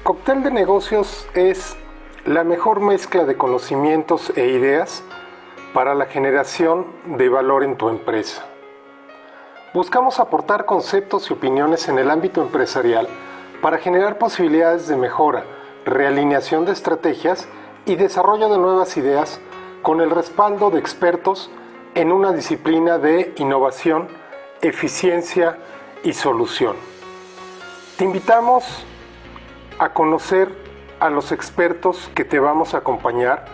Cóctel de Negocios es la mejor mezcla de conocimientos e ideas para la generación de valor en tu empresa. Buscamos aportar conceptos y opiniones en el ámbito empresarial para generar posibilidades de mejora, realineación de estrategias y desarrollo de nuevas ideas con el respaldo de expertos en una disciplina de innovación, eficiencia y solución. Te invitamos a conocer a los expertos que te vamos a acompañar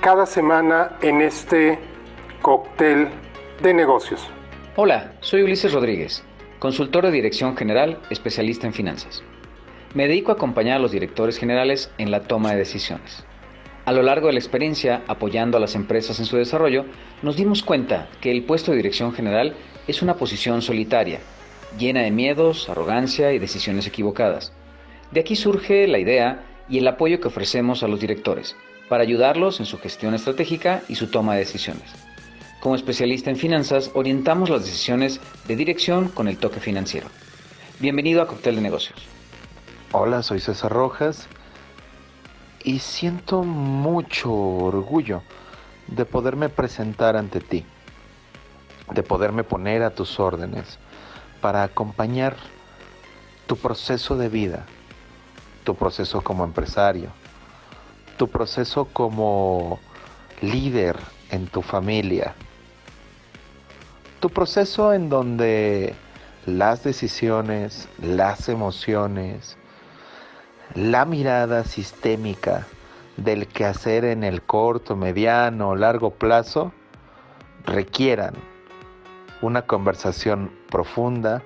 cada semana en este cóctel de negocios. Hola, soy Ulises Rodríguez, consultor de Dirección General, especialista en finanzas. Me dedico a acompañar a los directores generales en la toma de decisiones. A lo largo de la experiencia, apoyando a las empresas en su desarrollo, nos dimos cuenta que el puesto de Dirección General es una posición solitaria, llena de miedos, arrogancia y decisiones equivocadas. De aquí surge la idea y el apoyo que ofrecemos a los directores para ayudarlos en su gestión estratégica y su toma de decisiones. Como especialista en finanzas, orientamos las decisiones de dirección con el toque financiero. Bienvenido a Cóctel de Negocios. Hola, soy César Rojas y siento mucho orgullo de poderme presentar ante ti, de poderme poner a tus órdenes para acompañar tu proceso de vida, tu proceso como empresario, tu proceso como líder en tu familia, tu proceso en donde las decisiones, las emociones, la mirada sistémica del quehacer en el corto, mediano o largo plazo requieran una conversación profunda,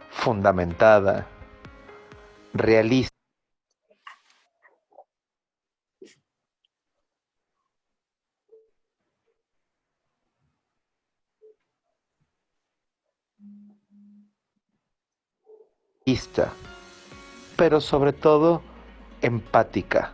fundamentada, realista. Pero sobre todo empática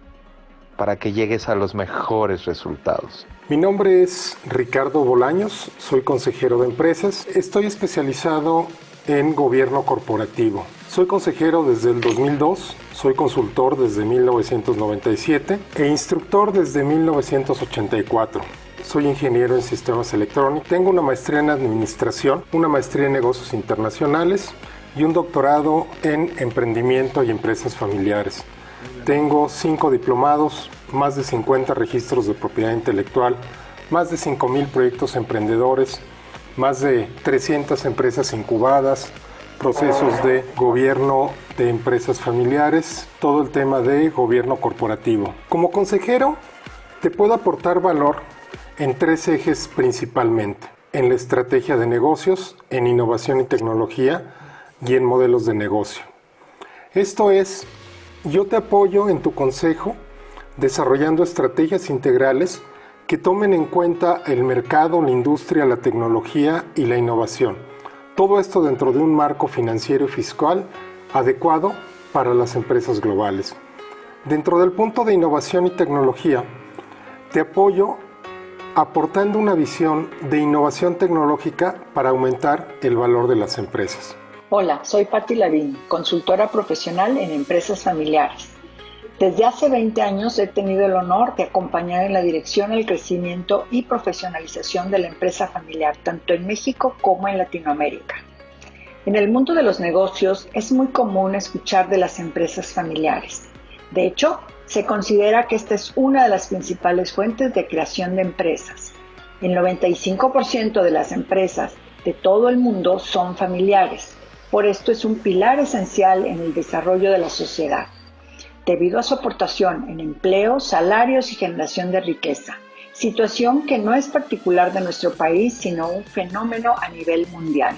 para que llegues a los mejores resultados. Mi nombre es Ricardo Bolaños, soy consejero de empresas. Estoy especializado en gobierno corporativo. Soy consejero desde el 2002, soy consultor desde 1997 e instructor desde 1984. Soy ingeniero en sistemas electrónicos, tengo una maestría en administración, una maestría en negocios internacionales y un doctorado en emprendimiento y empresas familiares. Tengo 5 diplomados, más de 50 registros de propiedad intelectual, más de 5,000 proyectos emprendedores, más de 300 empresas incubadas, procesos de gobierno de empresas familiares, todo el tema de gobierno corporativo. Como consejero, te puedo aportar valor en 3 ejes principalmente: en la estrategia de negocios, en innovación y tecnología y en modelos de negocio. Esto es, yo te apoyo en tu consejo desarrollando estrategias integrales que tomen en cuenta el mercado, la industria, la tecnología y la innovación. Todo esto dentro de un marco financiero y fiscal adecuado para las empresas globales. Dentro del punto de innovación y tecnología, te apoyo aportando una visión de innovación tecnológica para aumentar el valor de las empresas. Hola, soy Patti Lavín, consultora profesional en empresas familiares. Desde hace 20 años he tenido el honor de acompañar en la dirección al crecimiento y profesionalización de la empresa familiar, tanto en México como en Latinoamérica. En el mundo de los negocios es muy común escuchar de las empresas familiares. De hecho, se considera que esta es una de las principales fuentes de creación de empresas. El 95% de las empresas de todo el mundo son familiares. Por esto es un pilar esencial en el desarrollo de la sociedad, debido a su aportación en empleo, salarios y generación de riqueza, situación que no es particular de nuestro país, sino un fenómeno a nivel mundial.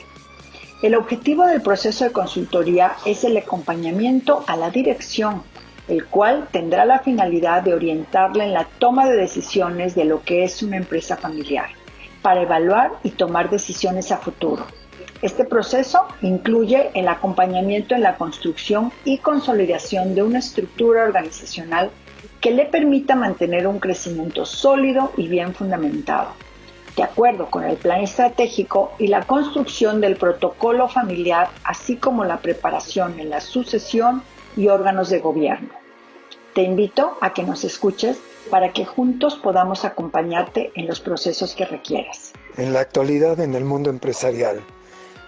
El objetivo del proceso de consultoría es el acompañamiento a la dirección, el cual tendrá la finalidad de orientarla en la toma de decisiones de lo que es una empresa familiar, para evaluar y tomar decisiones a futuro. Este proceso incluye el acompañamiento en la construcción y consolidación de una estructura organizacional que le permita mantener un crecimiento sólido y bien fundamentado. de acuerdo con el plan estratégico y la construcción del protocolo familiar, así como la preparación en la sucesión y órganos de gobierno. Te invito a que nos escuches para que juntos podamos acompañarte en los procesos que requieras. En la actualidad, en el mundo empresarial,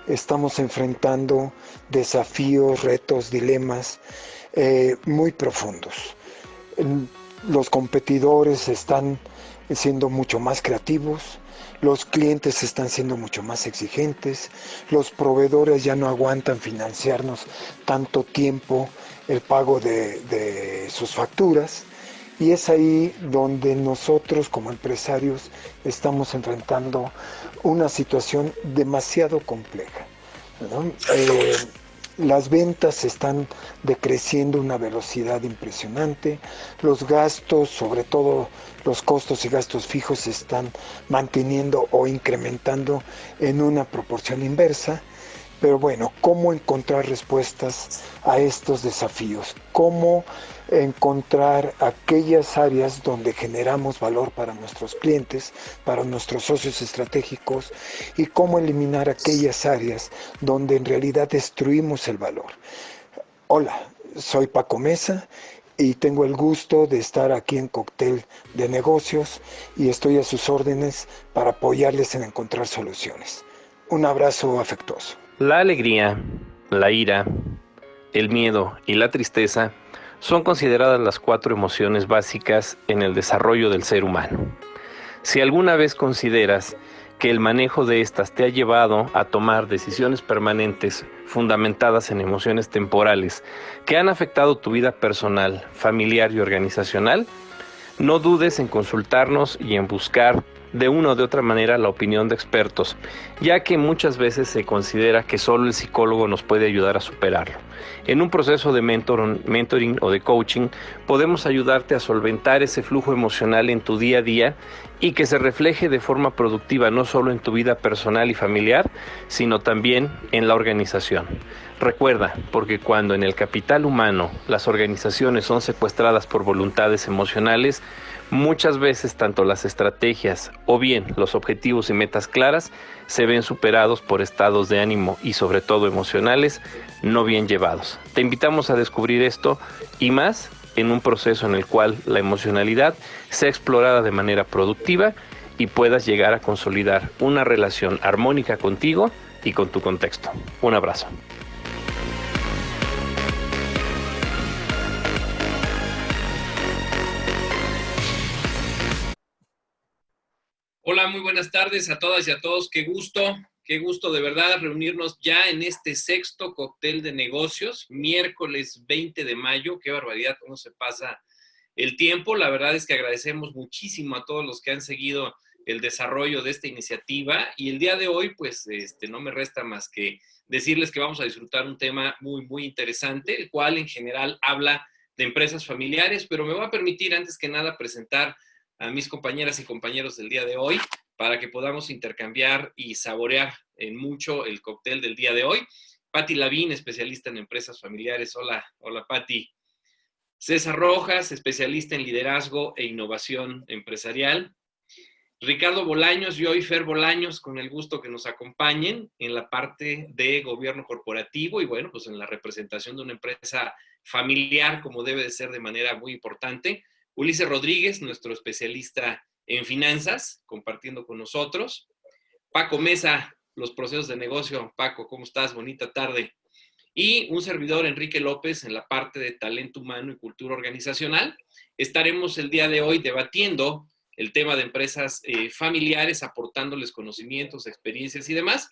estamos enfrentando desafíos, retos, dilemas muy profundos. Los competidores están siendo mucho más creativos, los clientes están siendo mucho más exigentes, los proveedores ya no aguantan financiarnos tanto tiempo el pago de sus facturas, y es ahí donde nosotros como empresarios estamos enfrentando una situación demasiado compleja, ¿no? Las ventas están decreciendo a una velocidad impresionante, los gastos, sobre todo los costos y gastos fijos, se están manteniendo o incrementando en una proporción inversa. Pero bueno, ¿cómo encontrar respuestas a estos desafíos? ¿Cómo encontrar aquellas áreas donde generamos valor para nuestros clientes, para nuestros socios estratégicos, y cómo eliminar aquellas áreas donde en realidad destruimos el valor? Hola, soy Paco Mesa y tengo el gusto de estar aquí en Cóctel de Negocios y estoy a sus órdenes para apoyarles en encontrar soluciones. Un abrazo afectuoso. La alegría, la ira, el miedo y la tristeza son consideradas las 4 emociones básicas en el desarrollo del ser humano. Si alguna vez consideras que el manejo de estas te ha llevado a tomar decisiones permanentes fundamentadas en emociones temporales que han afectado tu vida personal, familiar y organizacional, no dudes en consultarnos y en buscar de una o de otra manera la opinión de expertos, ya que muchas veces se considera que solo el psicólogo nos puede ayudar a superarlo. En un proceso de mentoring o de coaching, podemos ayudarte a solventar ese flujo emocional en tu día a día y que se refleje de forma productiva no solo en tu vida personal y familiar, sino también en la organización. Recuerda, porque cuando en el capital humano las organizaciones son secuestradas por voluntades emocionales, muchas veces tanto las estrategias o bien los objetivos y metas claras se ven superados por estados de ánimo y sobre todo emocionales no bien llevados. Te invitamos a descubrir esto y más en un proceso en el cual la emocionalidad sea explorada de manera productiva y puedas llegar a consolidar una relación armónica contigo y con tu contexto. Un abrazo. Hola, muy buenas tardes a todas y a todos. Qué gusto de verdad reunirnos ya en este sexto cóctel de negocios, miércoles 20 de mayo. Qué barbaridad, cómo se pasa el tiempo. La verdad es que agradecemos muchísimo a todos los que han seguido el desarrollo de esta iniciativa. Y el día de hoy, pues, no me resta más que decirles que vamos a disfrutar un tema muy, muy interesante, el cual en general habla de empresas familiares, pero me va a permitir antes que nada presentar a mis compañeras y compañeros del día de hoy para que podamos intercambiar y saborear en mucho el cóctel del día de hoy. Patti Lavín, especialista en empresas familiares. Hola, hola Patti. César Rojas, especialista en liderazgo e innovación empresarial. Ricardo Bolaños y hoy Fer Bolaños, con el gusto que nos acompañen en la parte de gobierno corporativo y bueno, pues en la representación de una empresa familiar como debe de ser de manera muy importante. Ulises Rodríguez, nuestro especialista en finanzas, compartiendo con nosotros. Paco Mesa, los procesos de negocio. Paco, ¿cómo estás? Bonita tarde. Y un servidor, Enrique López, en la parte de talento humano y cultura organizacional. Estaremos el día de hoy debatiendo el tema de empresas familiares, aportándoles conocimientos, experiencias y demás,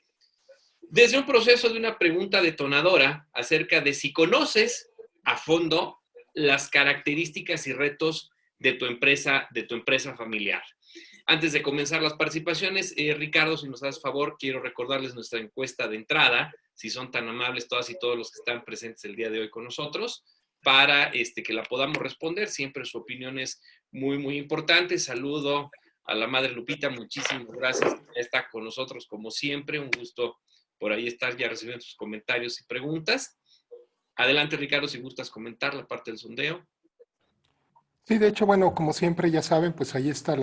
desde un proceso de una pregunta detonadora acerca de si conoces a fondo las características y retos de tu empresa familiar. Antes de comenzar las participaciones, Ricardo, si nos das favor, quiero recordarles nuestra encuesta de entrada, si son tan amables todas y todos los que están presentes el día de hoy con nosotros, para que la podamos responder. Siempre su opinión es muy, muy importante. Saludo a la madre Lupita, muchísimas gracias. Está con nosotros como siempre, un gusto por ahí estar ya recibiendo sus comentarios y preguntas. Adelante, Ricardo, si gustas comentar la parte del sondeo. Sí, de hecho, bueno, como siempre ya saben, pues ahí está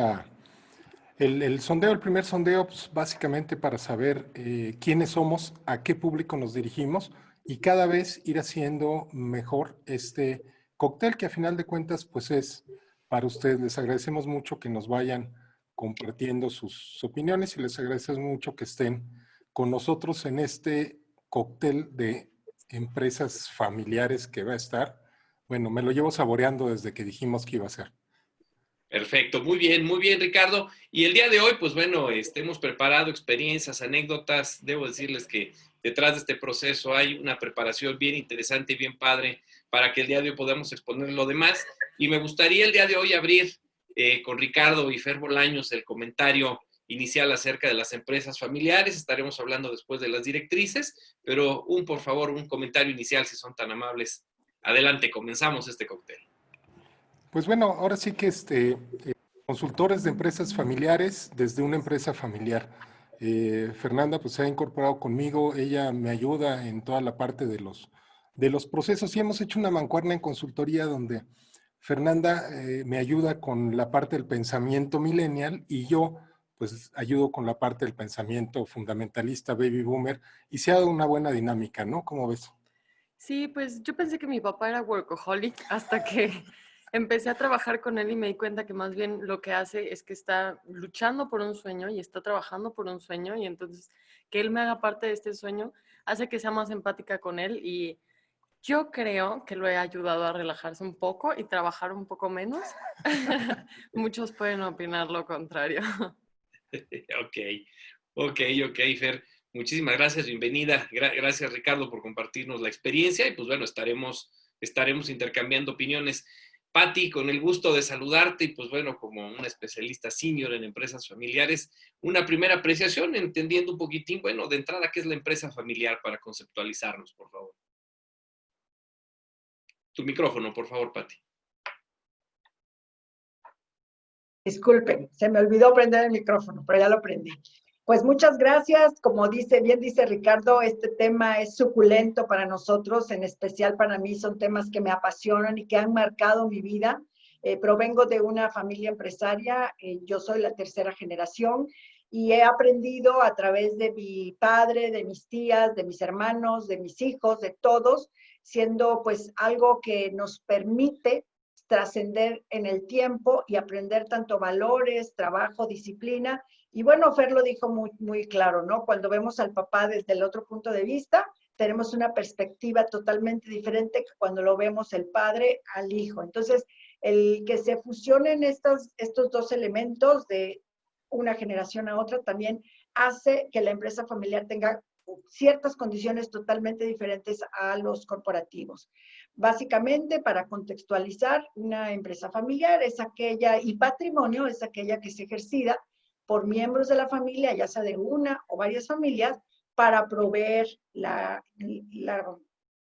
El primer sondeo, pues, básicamente para saber quiénes somos, a qué público nos dirigimos y cada vez ir haciendo mejor este cóctel que a final de cuentas pues es para ustedes. Les agradecemos mucho que nos vayan compartiendo sus opiniones y les agradecemos mucho que estén con nosotros en este cóctel de empresas familiares que va a estar. Bueno, me lo llevo saboreando desde que dijimos que iba a ser. Perfecto, muy bien, Ricardo. Y el día de hoy, pues bueno, hemos preparado experiencias, anécdotas. Debo decirles que detrás de este proceso hay una preparación bien interesante y bien padre para que el día de hoy podamos exponer lo demás. Y me gustaría el día de hoy abrir con Ricardo y Fer Bolaños el comentario inicial acerca de las empresas familiares. Estaremos hablando después de las directrices, pero por favor, un comentario inicial si son tan amables. Adelante, comenzamos este cóctel. Pues bueno, ahora sí que consultores de empresas familiares desde una empresa familiar. Fernanda pues se ha incorporado conmigo, ella me ayuda en toda la parte de los procesos y hemos hecho una mancuerna en consultoría donde Fernanda me ayuda con la parte del pensamiento millennial y yo pues ayudo con la parte del pensamiento fundamentalista baby boomer y se ha dado una buena dinámica, ¿no? ¿Cómo ves? Sí, pues yo pensé que mi papá era workaholic hasta que empecé a trabajar con él y me di cuenta que más bien lo que hace es que está luchando por un sueño y está trabajando por un sueño y entonces que él me haga parte de este sueño hace que sea más empática con él y yo creo que lo he ayudado a relajarse un poco y trabajar un poco menos. Muchos pueden opinar lo contrario. Ok, ok, Fer. Muchísimas gracias, bienvenida. Gracias, Ricardo, por compartirnos la experiencia y pues bueno, estaremos intercambiando opiniones. Patti, con el gusto de saludarte y pues bueno, como una especialista senior en empresas familiares, una primera apreciación, entendiendo un poquitín, bueno, de entrada, ¿qué es la empresa familiar para conceptualizarnos, por favor? Tu micrófono, por favor, Patti. Disculpen, se me olvidó prender el micrófono, pero ya lo prendí. Pues muchas gracias. Como bien dice Ricardo, este tema es suculento para nosotros, en especial para mí son temas que me apasionan y que han marcado mi vida. Provengo de una familia empresaria, yo soy la tercera generación y he aprendido a través de mi padre, de mis tías, de mis hermanos, de mis hijos, de todos, siendo pues algo que nos permite trascender en el tiempo y aprender tanto valores, trabajo, disciplina. Y bueno, Fer lo dijo muy claro, ¿no? Cuando vemos al papá desde el otro punto de vista, tenemos una perspectiva totalmente diferente que cuando lo vemos el padre al hijo. Entonces, el que se fusionen estos dos elementos de una generación a otra también hace que la empresa familiar tenga ciertas condiciones totalmente diferentes a los corporativos. Básicamente, para contextualizar, una empresa familiar es aquella, y patrimonio es aquella que es ejercida por miembros de la familia, ya sea de una o varias familias, para proveer la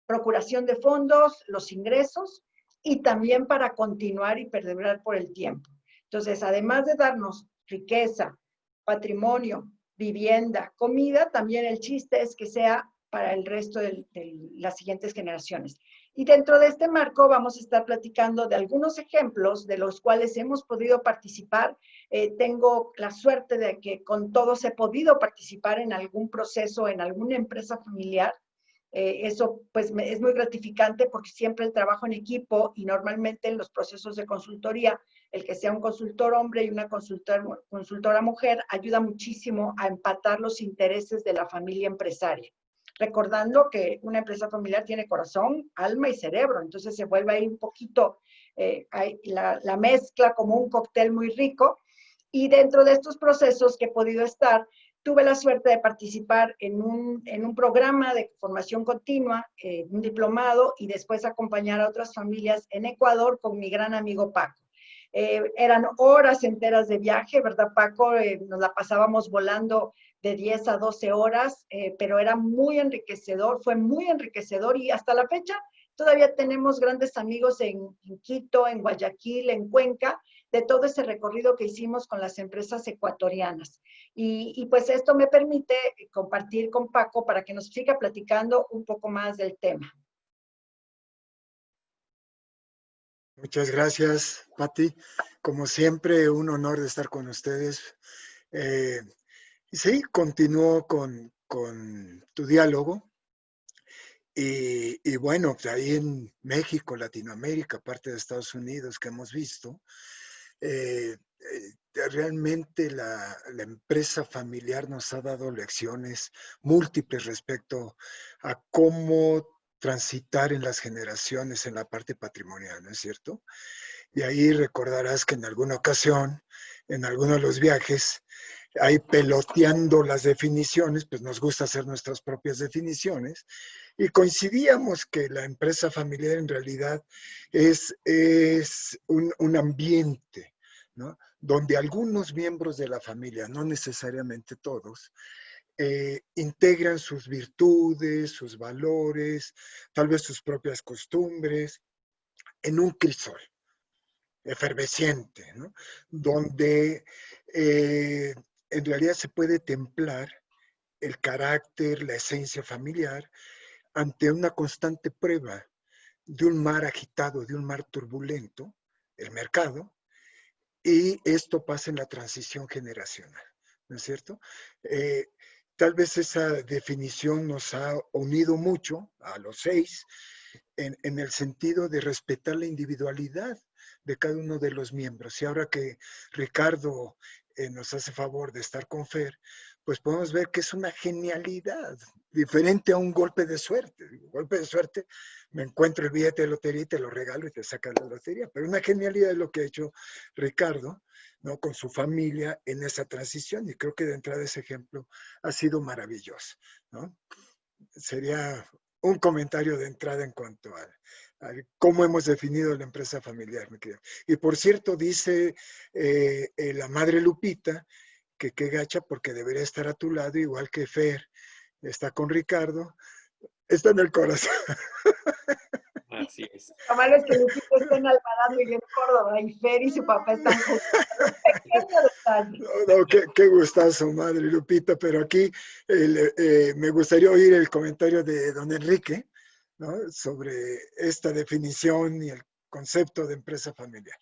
procuración de fondos, los ingresos, y también para continuar y perdurar por el tiempo. Entonces, además de darnos riqueza, patrimonio, vivienda, comida, también el chiste es que sea para el resto de las siguientes generaciones. Y dentro de este marco vamos a estar platicando de algunos ejemplos de los cuales hemos podido participar. Tengo la suerte de que con todos he podido participar en algún proceso, en alguna empresa familiar. Eso pues es muy gratificante porque siempre el trabajo en equipo y normalmente en los procesos de consultoría, el que sea un consultor hombre y una consultora mujer ayuda muchísimo a empatar los intereses de la familia empresaria. Recordando que una empresa familiar tiene corazón, alma y cerebro, entonces se vuelve ahí un poquito la mezcla como un cóctel muy rico. Y dentro de estos procesos que he podido estar, tuve la suerte de participar en un programa de formación continua, un diplomado, y después acompañar a otras familias en Ecuador con mi gran amigo Paco. Eran horas enteras de viaje, ¿verdad, Paco? Nos la pasábamos volando de 10 a 12 horas, pero era muy enriquecedor, fue muy enriquecedor y hasta la fecha todavía tenemos grandes amigos en Quito, en Guayaquil, en Cuenca, de todo ese recorrido que hicimos con las empresas ecuatorianas. Y pues esto me permite compartir con Paco para que nos siga platicando un poco más del tema. Muchas gracias, Pati. Como siempre, un honor de estar con ustedes. Eh, y sí, continúo con tu diálogo. Y bueno, pues ahí en México, Latinoamérica, parte de Estados Unidos que hemos visto, realmente la empresa familiar nos ha dado lecciones múltiples respecto a cómo transitar en las generaciones en la parte patrimonial, ¿no es cierto? Y ahí recordarás que en alguna ocasión, en alguno de los viajes, ahí peloteando las definiciones, pues nos gusta hacer nuestras propias definiciones, y coincidíamos que la empresa familiar en realidad es un ambiente, ¿no? Donde algunos miembros de la familia, no necesariamente todos, integran sus virtudes, sus valores, tal vez sus propias costumbres, en un crisol efervesciente, ¿no? Donde en realidad se puede templar el carácter, la esencia familiar ante una constante prueba de un mar agitado, de un mar turbulento, el mercado, y esto pasa en la transición generacional, ¿no es cierto? Tal vez esa definición nos ha unido mucho a los 6 en el sentido de respetar la individualidad de cada uno de los miembros. Y ahora que Ricardo nos hace favor de estar con Fer, pues podemos ver que es una genialidad, diferente a un golpe de suerte. Un golpe de suerte, me encuentro el billete de lotería y te lo regalo y te sacas la lotería. Pero una genialidad es lo que ha hecho Ricardo, ¿no? Con su familia en esa transición. Y creo que de entrada ese ejemplo ha sido maravilloso, ¿no? Sería un comentario de entrada en cuanto a cómo hemos definido la empresa familiar, mi querido. Y por cierto, dice la madre Lupita que qué gacha porque debería estar a tu lado, igual que Fer está con Ricardo, está en el corazón. Así es. Lo malo es que Lupita está en Alvarado y yo en Córdoba, y Fer y su papá están juntos. Pequeño detalle. No, qué gustazo, madre Lupita, pero aquí me gustaría oír el comentario de don Enrique, ¿no? Sobre esta definición y el concepto de empresa familiar.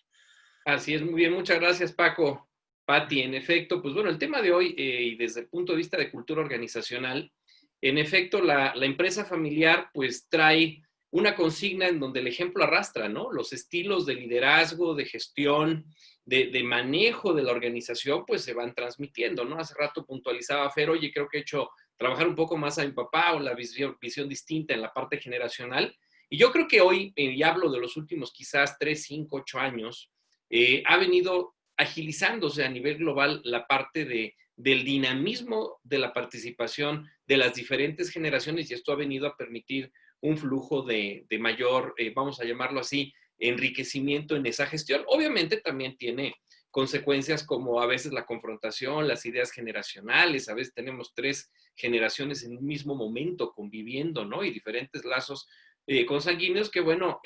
Así es, muy bien, muchas gracias, Paco. Pati, en efecto, pues bueno, el tema de hoy, y desde el punto de vista de cultura organizacional, en efecto, la empresa familiar pues trae una consigna en donde el ejemplo arrastra, ¿no? Los estilos de liderazgo, de gestión, de manejo de la organización, pues se van transmitiendo, ¿no? Hace rato puntualizaba Fer, oye, creo que he hecho trabajar un poco más a mi papá o la visión distinta en la parte generacional. Y yo creo que hoy, y hablo de los últimos quizás 3, 5, 8 años, ha venido agilizándose a nivel global la parte del dinamismo de la participación de las diferentes generaciones y esto ha venido a permitir un flujo de mayor, vamos a llamarlo así, enriquecimiento en esa gestión. Obviamente también tiene consecuencias como a veces la confrontación, las ideas generacionales, a veces tenemos 3 generaciones en un mismo momento conviviendo, ¿no? Y diferentes lazos consanguíneos que, bueno,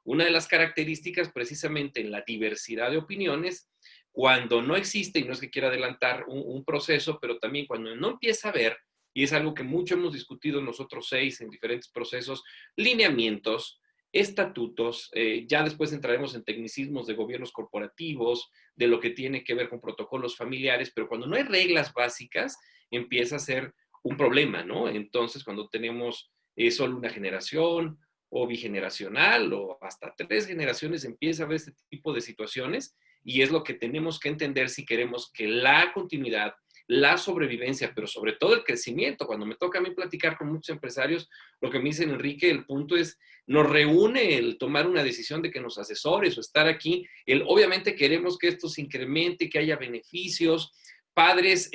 una de las características precisamente en la diversidad de opiniones, cuando no existe, y no es que quiera adelantar un proceso, pero también cuando no empieza a haber, y es algo que mucho hemos discutido nosotros 6 en diferentes procesos, lineamientos, estatutos, ya después entraremos en tecnicismos de gobiernos corporativos, de lo que tiene que ver con protocolos familiares, pero cuando no hay reglas básicas, empieza a ser un problema, ¿no? Entonces, cuando tenemos solo una generación o bigeneracional o hasta 3 generaciones, empieza a haber este tipo de situaciones y es lo que tenemos que entender si queremos que la continuidad, la sobrevivencia, pero sobre todo el crecimiento. Cuando me toca a mí platicar con muchos empresarios, lo que me dicen, Enrique, el punto es, nos reúne el tomar una decisión de que nos asesores o estar aquí. Obviamente queremos que esto se incremente, que haya beneficios, padres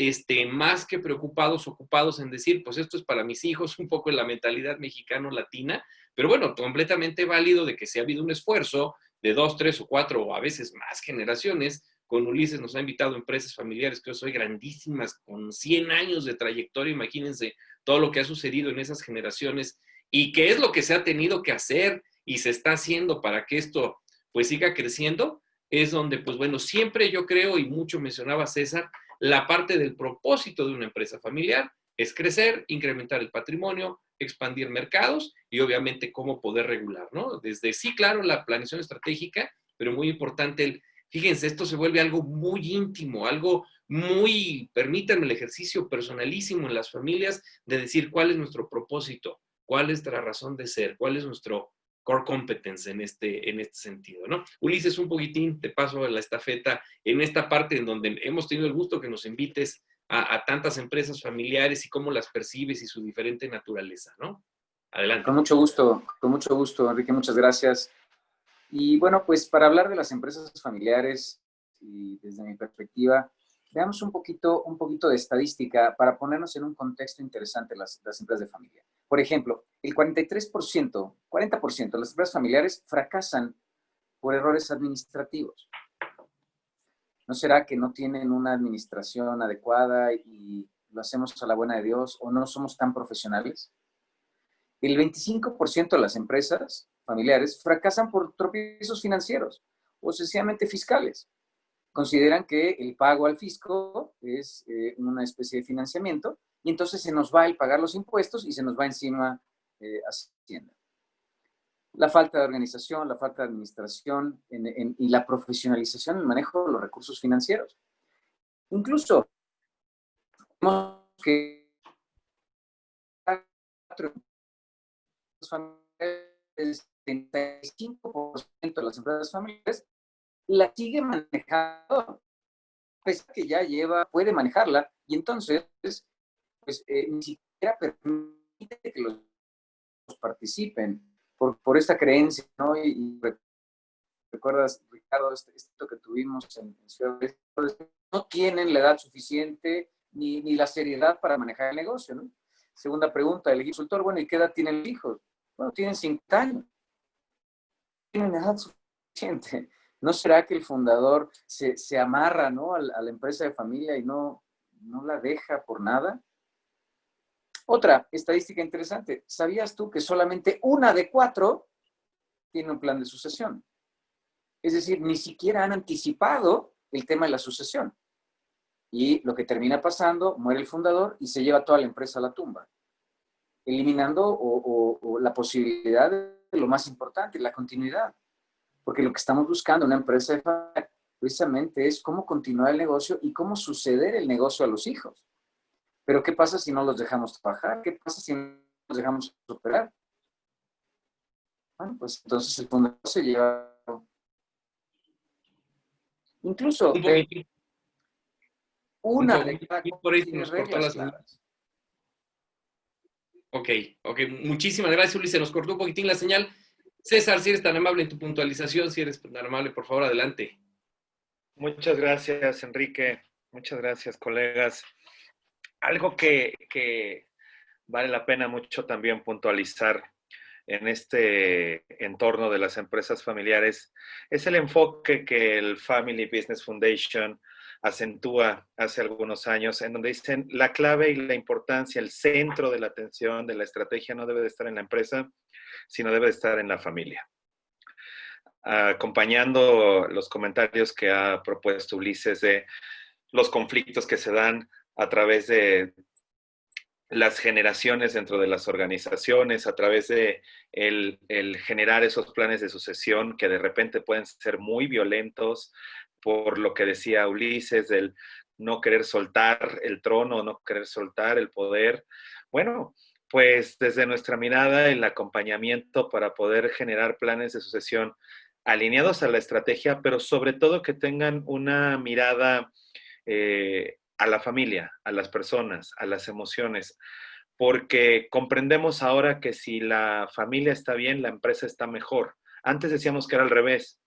más que preocupados, ocupados en decir, pues esto es para mis hijos, un poco en la mentalidad mexicano-latina, pero bueno, completamente válido de que si ha habido un esfuerzo de 2, 3 o 4 o a veces más generaciones. Con Ulises nos ha invitado a empresas familiares que soy grandísimas, con 100 años de trayectoria, imagínense todo lo que ha sucedido en esas generaciones y qué es lo que se ha tenido que hacer y se está haciendo para que esto pues siga creciendo, es donde pues bueno, siempre yo creo, y mucho mencionaba César, la parte del propósito de una empresa familiar es crecer, incrementar el patrimonio, expandir mercados y obviamente cómo poder regular, ¿no? Desde, sí, claro, la planeación estratégica, pero muy importante fíjense, esto se vuelve algo muy íntimo, algo muy, permítanme el ejercicio personalísimo en las familias de decir cuál es nuestro propósito, cuál es nuestra razón de ser, cuál es nuestro core competence en este sentido, ¿no? Ulises, un poquitín, te paso la estafeta en esta parte en donde hemos tenido el gusto que nos invites a tantas empresas familiares y cómo las percibes y su diferente naturaleza, ¿no? Adelante. Con mucho gusto, Enrique, muchas gracias. Y bueno, pues para hablar de las empresas familiares y desde mi perspectiva, veamos un poquito de estadística para ponernos en un contexto interesante las empresas de familia. Por ejemplo, el 43%, 40% de las empresas familiares fracasan por errores administrativos. ¿No será que no tienen una administración adecuada y lo hacemos a la buena de Dios o no somos tan profesionales? El 25% de las empresas familiares fracasan por tropiezos financieros o sencillamente fiscales. Consideran que el pago al fisco es una especie de financiamiento y entonces se nos va el pagar los impuestos y se nos va encima Hacienda. La falta de organización, la falta de administración y la profesionalización en el manejo de los recursos financieros. Incluso vemos que el 75% de las empresas familiares la sigue manejando, pese a que ya puede manejarla, y entonces, pues ni siquiera permite que los participen por esta creencia, ¿no? Y recuerdas, Ricardo, esto que tuvimos en Ciudad de México, no tienen la edad suficiente ni la seriedad para manejar el negocio, ¿no? Segunda pregunta, el consultor, bueno, ¿y qué edad tienen los hijos? Bueno, tienen 50 años. Tienen edad suficiente. ¿No será que el fundador se amarra, ¿no?, a la empresa de familia y no la deja por nada? Otra estadística interesante. ¿Sabías tú que solamente 1 de 4 tiene un plan de sucesión? Es decir, ni siquiera han anticipado el tema de la sucesión. Y lo que termina pasando, muere el fundador y se lleva toda la empresa a la tumba, eliminando o la posibilidad de lo más importante, la continuidad. Porque lo que estamos buscando en una empresa de familia precisamente es cómo continuar el negocio y cómo suceder el negocio a los hijos. Pero ¿qué pasa si no los dejamos trabajar? ¿Qué pasa si no los dejamos operar? Bueno, pues entonces el fundador se lleva... Incluso una de cada cuatro tiene reglas claras. Ok. Muchísimas gracias, Ulises. Se nos cortó un poquitín la señal. César, si eres tan amable en tu puntualización, si eres tan amable, por favor, adelante. Muchas gracias, Enrique. Muchas gracias, colegas. Algo que vale la pena mucho también puntualizar en este entorno de las empresas familiares es el enfoque que el Family Business Foundation acentúa hace algunos años, en donde dicen la clave y la importancia, el centro de la atención de la estrategia no debe de estar en la empresa, sino debe de estar en la familia. Acompañando los comentarios que ha propuesto Ulises de los conflictos que se dan a través de las generaciones dentro de las organizaciones, a través de el generar esos planes de sucesión que de repente pueden ser muy violentos, por lo que decía Ulises, del no querer soltar el trono, no querer soltar el poder. Bueno, pues desde nuestra mirada, el acompañamiento para poder generar planes de sucesión alineados a la estrategia, pero sobre todo que tengan una mirada a la familia, a las personas, a las emociones, porque comprendemos ahora que si la familia está bien, la empresa está mejor. Antes decíamos que era al revés.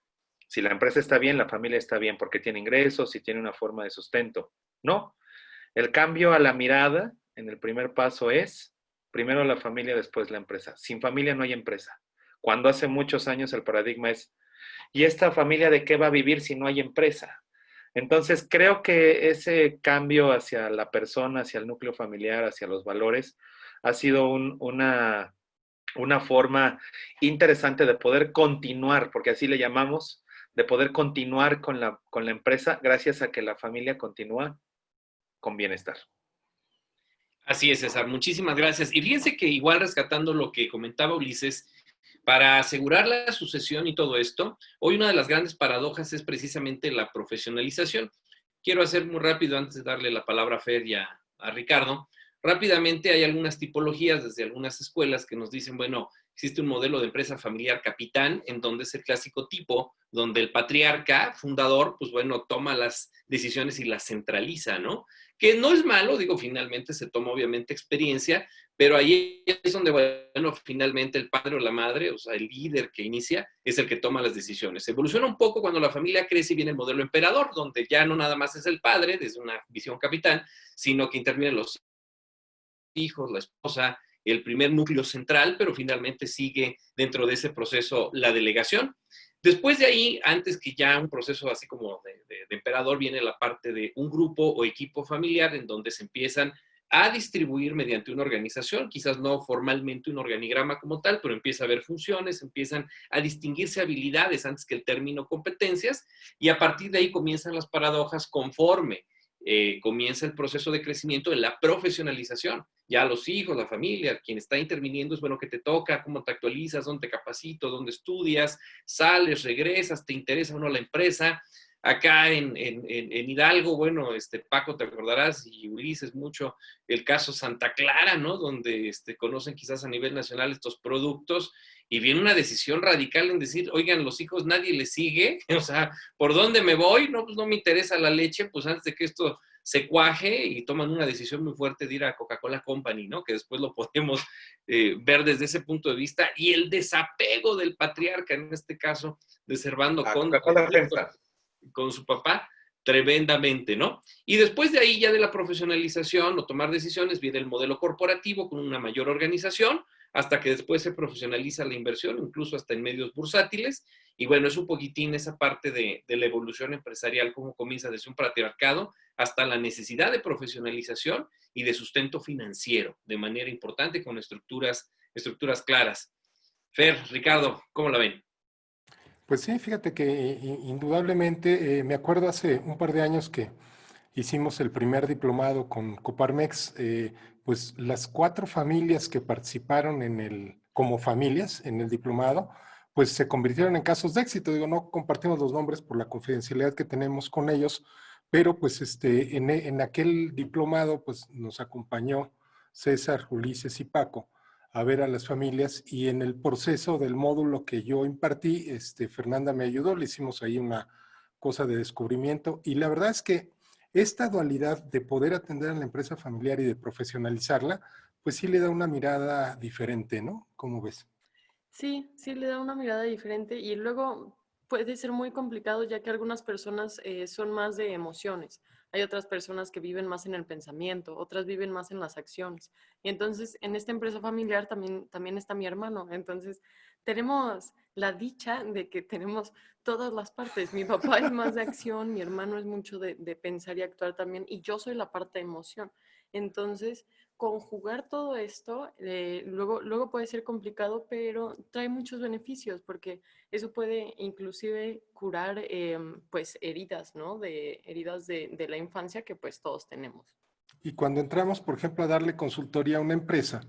Si la empresa está bien, la familia está bien porque tiene ingresos y tiene una forma de sustento. No, el cambio a la mirada en el primer paso es primero la familia, después la empresa. Sin familia no hay empresa. Cuando hace muchos años el paradigma es, ¿y esta familia de qué va a vivir si no hay empresa? Entonces, creo que ese cambio hacia la persona, hacia el núcleo familiar, hacia los valores, ha sido una forma interesante de poder continuar, porque así le llamamos, de poder continuar con la empresa gracias a que la familia continúa con bienestar. Así es, César. Muchísimas gracias. Y fíjense que igual rescatando lo que comentaba Ulises, para asegurar la sucesión y todo esto, hoy una de las grandes paradojas es precisamente la profesionalización. Quiero hacer muy rápido, antes de darle la palabra a Fer y a Ricardo, rápidamente hay algunas tipologías desde algunas escuelas que nos dicen, bueno, existe un modelo de empresa familiar capitán, en donde es el clásico tipo, donde el patriarca, fundador, pues bueno, toma las decisiones y las centraliza, ¿no? Que no es malo, digo, finalmente se toma obviamente experiencia, pero ahí es donde, bueno, finalmente el padre o la madre, o sea, el líder que inicia, es el que toma las decisiones. Evoluciona un poco cuando la familia crece y viene el modelo emperador, donde ya no nada más es el padre, desde una visión capitán, sino que intervienen los hijos, la esposa, el primer núcleo central, pero finalmente sigue dentro de ese proceso la delegación. Después de ahí, antes que ya un proceso así como de emperador, viene la parte de un grupo o equipo familiar en donde se empiezan a distribuir mediante una organización, quizás no formalmente un organigrama como tal, pero empieza a haber funciones, empiezan a distinguirse habilidades antes que el término competencias, y a partir de ahí comienzan las paradojas conforme comienza el proceso de crecimiento en la profesionalización. Ya los hijos, la familia, quien está interviniendo es, bueno, ¿qué te toca? ¿Cómo te actualizas? ¿Dónde te capacito? ¿Dónde estudias? ¿Sales? ¿Regresas? ¿Te interesa o no la empresa? Acá en Hidalgo, bueno, Paco, te acordarás, y Ulises mucho, el caso Santa Clara, ¿no? Donde conocen quizás a nivel nacional estos productos y viene una decisión radical en decir, oigan, los hijos nadie les sigue, o sea, ¿por dónde me voy? No, pues no me interesa la leche, pues antes de que esto se cuaje, y toman una decisión muy fuerte de ir a Coca-Cola Company, ¿no? Que después lo podemos ver desde ese punto de vista, y el desapego del patriarca, en este caso, de Servando con su papá, tremendamente, ¿no? Y después de ahí ya de la profesionalización o tomar decisiones, viene el modelo corporativo con una mayor organización, hasta que después se profesionaliza la inversión, incluso hasta en medios bursátiles, y bueno, es un poquitín esa parte de la evolución empresarial, cómo comienza desde un patriarcado hasta la necesidad de profesionalización y de sustento financiero, de manera importante, con estructuras claras. Fer, Ricardo, ¿cómo la ven? Pues sí, fíjate que indudablemente, me acuerdo hace un par de años que hicimos el primer diplomado con Coparmex, pues las 4 familias que participaron como familias en el diplomado, pues se convirtieron en casos de éxito. Digo, no compartimos los nombres por la confidencialidad que tenemos con ellos, pero pues en aquel diplomado pues nos acompañó César, Ulises y Paco a ver a las familias, y en el proceso del módulo que yo impartí, Fernanda me ayudó, le hicimos ahí una cosa de descubrimiento, y la verdad es que esta dualidad de poder atender a la empresa familiar y de profesionalizarla, pues sí le da una mirada diferente, ¿no? ¿Cómo ves? Sí, sí le da una mirada diferente y luego puede ser muy complicado ya que algunas personas son más de emociones. Hay otras personas que viven más en el pensamiento, otras viven más en las acciones. Y entonces en esta empresa familiar también está mi hermano. Entonces tenemos la dicha de que tenemos todas las partes. Mi papá es más de acción, mi hermano es mucho de pensar y actuar también, y yo soy la parte de emoción. Entonces, conjugar todo esto, luego puede ser complicado, pero trae muchos beneficios porque eso puede inclusive curar pues heridas, ¿no? Heridas de la infancia que pues todos tenemos. Y cuando entramos, por ejemplo, a darle consultoría a una empresa,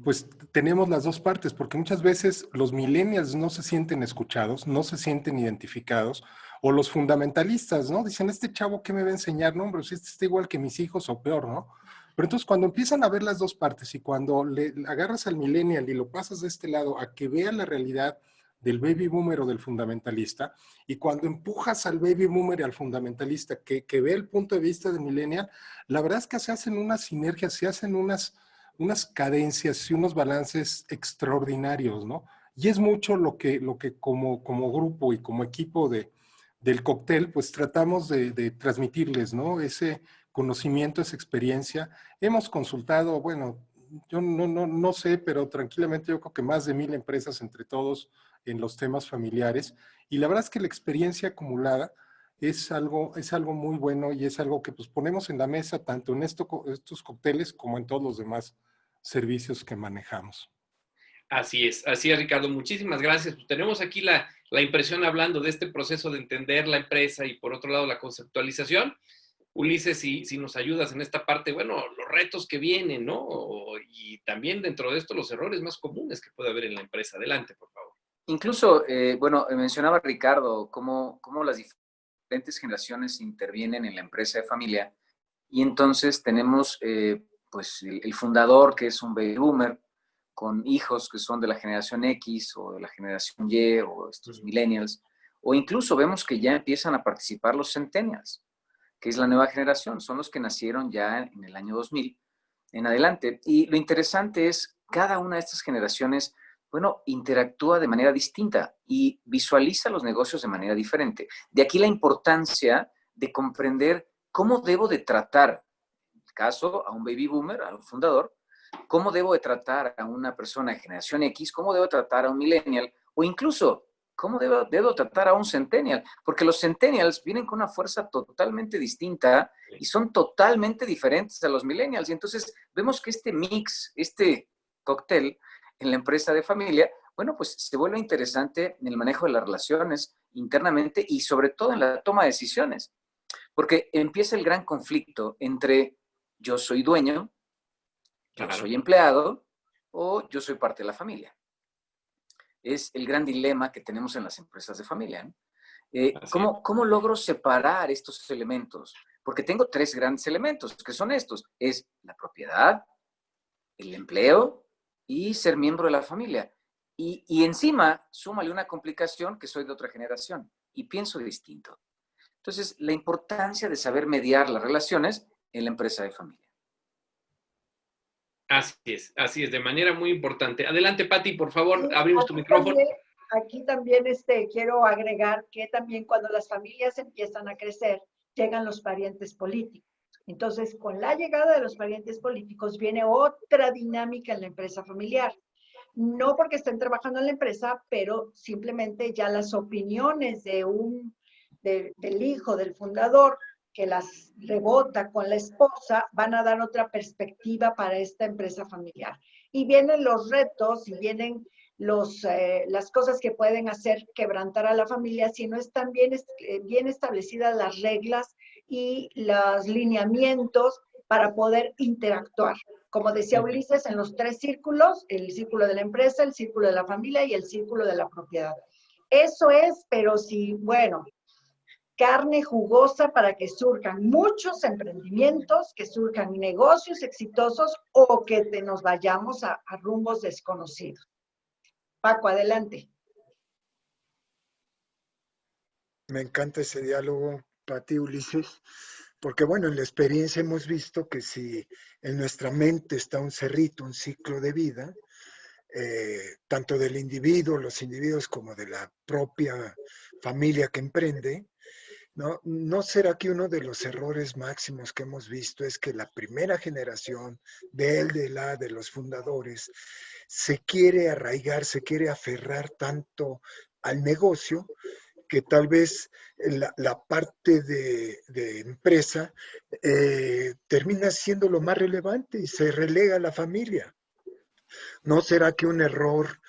pues tenemos las dos partes, porque muchas veces los millennials no se sienten escuchados, no se sienten identificados, o los fundamentalistas, ¿no? Dicen, este chavo, ¿qué me va a enseñar? No, hombre, si este está igual que mis hijos o peor, ¿no? Pero entonces cuando empiezan a ver las dos partes y cuando le agarras al millennial y lo pasas de este lado a que vea la realidad del baby boomer o del fundamentalista, y cuando empujas al baby boomer y al fundamentalista que ve el punto de vista del millennial, la verdad es que se hacen unas sinergias, se hacen unas cadencias y unos balances extraordinarios, ¿no? Y es mucho lo que como grupo y como equipo del cóctel, pues tratamos de transmitirles, ¿no? Ese conocimiento, esa experiencia. Hemos consultado, bueno, yo no sé, pero tranquilamente yo creo que más de 1000 empresas entre todos en los temas familiares. Y la verdad es que la experiencia acumulada es algo muy bueno, y es algo que pues ponemos en la mesa tanto en estos cócteles como en todos los demás servicios que manejamos. Así es, Ricardo. Muchísimas gracias. Pues tenemos aquí la impresión hablando de este proceso de entender la empresa y por otro lado la conceptualización. Ulises, si nos ayudas en esta parte, bueno, los retos que vienen, ¿no? Y también dentro de esto los errores más comunes que puede haber en la empresa. Adelante, por favor. Incluso, bueno, mencionaba Ricardo cómo las diferentes generaciones intervienen en la empresa de familia, y entonces tenemos pues el fundador, que es un baby boomer, con hijos que son de la generación X o de la generación Y o estos millennials, o incluso vemos que ya empiezan a participar los centennials, que es la nueva generación, son los que nacieron ya en el año 2000 en adelante. Y lo interesante es, cada una de estas generaciones, bueno, interactúa de manera distinta y visualiza los negocios de manera diferente. De aquí la importancia de comprender cómo debo de tratar, en el caso, a un baby boomer, a un fundador, cómo debo de tratar a una persona de generación X, cómo debo tratar a un millennial, o incluso cómo debo tratar a un centennial, porque los centennials vienen con una fuerza totalmente distinta y son totalmente diferentes a los millennials. Y entonces vemos que este mix, este cóctel en la empresa de familia, bueno, pues se vuelve interesante en el manejo de las relaciones internamente y sobre todo en la toma de decisiones, porque empieza el gran conflicto entre yo soy dueño, yo soy empleado o yo soy parte de la familia. Es el gran dilema que tenemos en las empresas de familia, ¿no? ¿Cómo logro separar estos elementos? Porque tengo tres grandes elementos, que son estos. Es la propiedad, el empleo y ser miembro de la familia. Y encima, súmale una complicación, que soy de otra generación y pienso distinto. Entonces, la importancia de saber mediar las relaciones en la empresa de familia. Así es, de manera muy importante. Adelante, Pati, por favor, abrimos tu micrófono. Aquí también quiero agregar que también cuando las familias empiezan a crecer, llegan los parientes políticos. Entonces, con la llegada de los parientes políticos viene otra dinámica en la empresa familiar. No porque estén trabajando en la empresa, pero simplemente ya las opiniones del hijo, del fundador, que las rebota con la esposa, van a dar otra perspectiva para esta empresa familiar. Y vienen los retos y vienen las cosas que pueden hacer quebrantar a la familia si no están bien establecidas las reglas y los lineamientos para poder interactuar. Como decía Ulises, en los tres círculos, el círculo de la empresa, el círculo de la familia y el círculo de la propiedad. Eso es, pero sí, bueno, carne jugosa para que surjan muchos emprendimientos, que surjan negocios exitosos o que nos vayamos a rumbos desconocidos. Paco, adelante. Me encanta ese diálogo, Pati, Ulises, porque bueno, en la experiencia hemos visto que si en nuestra mente está un cerrito, un ciclo de vida, tanto del individuo, los individuos, como de la propia familia que emprende, ¿no será que uno de los errores máximos que hemos visto es que la primera generación de los fundadores se quiere arraigar, se quiere aferrar tanto al negocio que tal vez la parte de empresa termina siendo lo más relevante y se relega a la familia? ¿No será que un error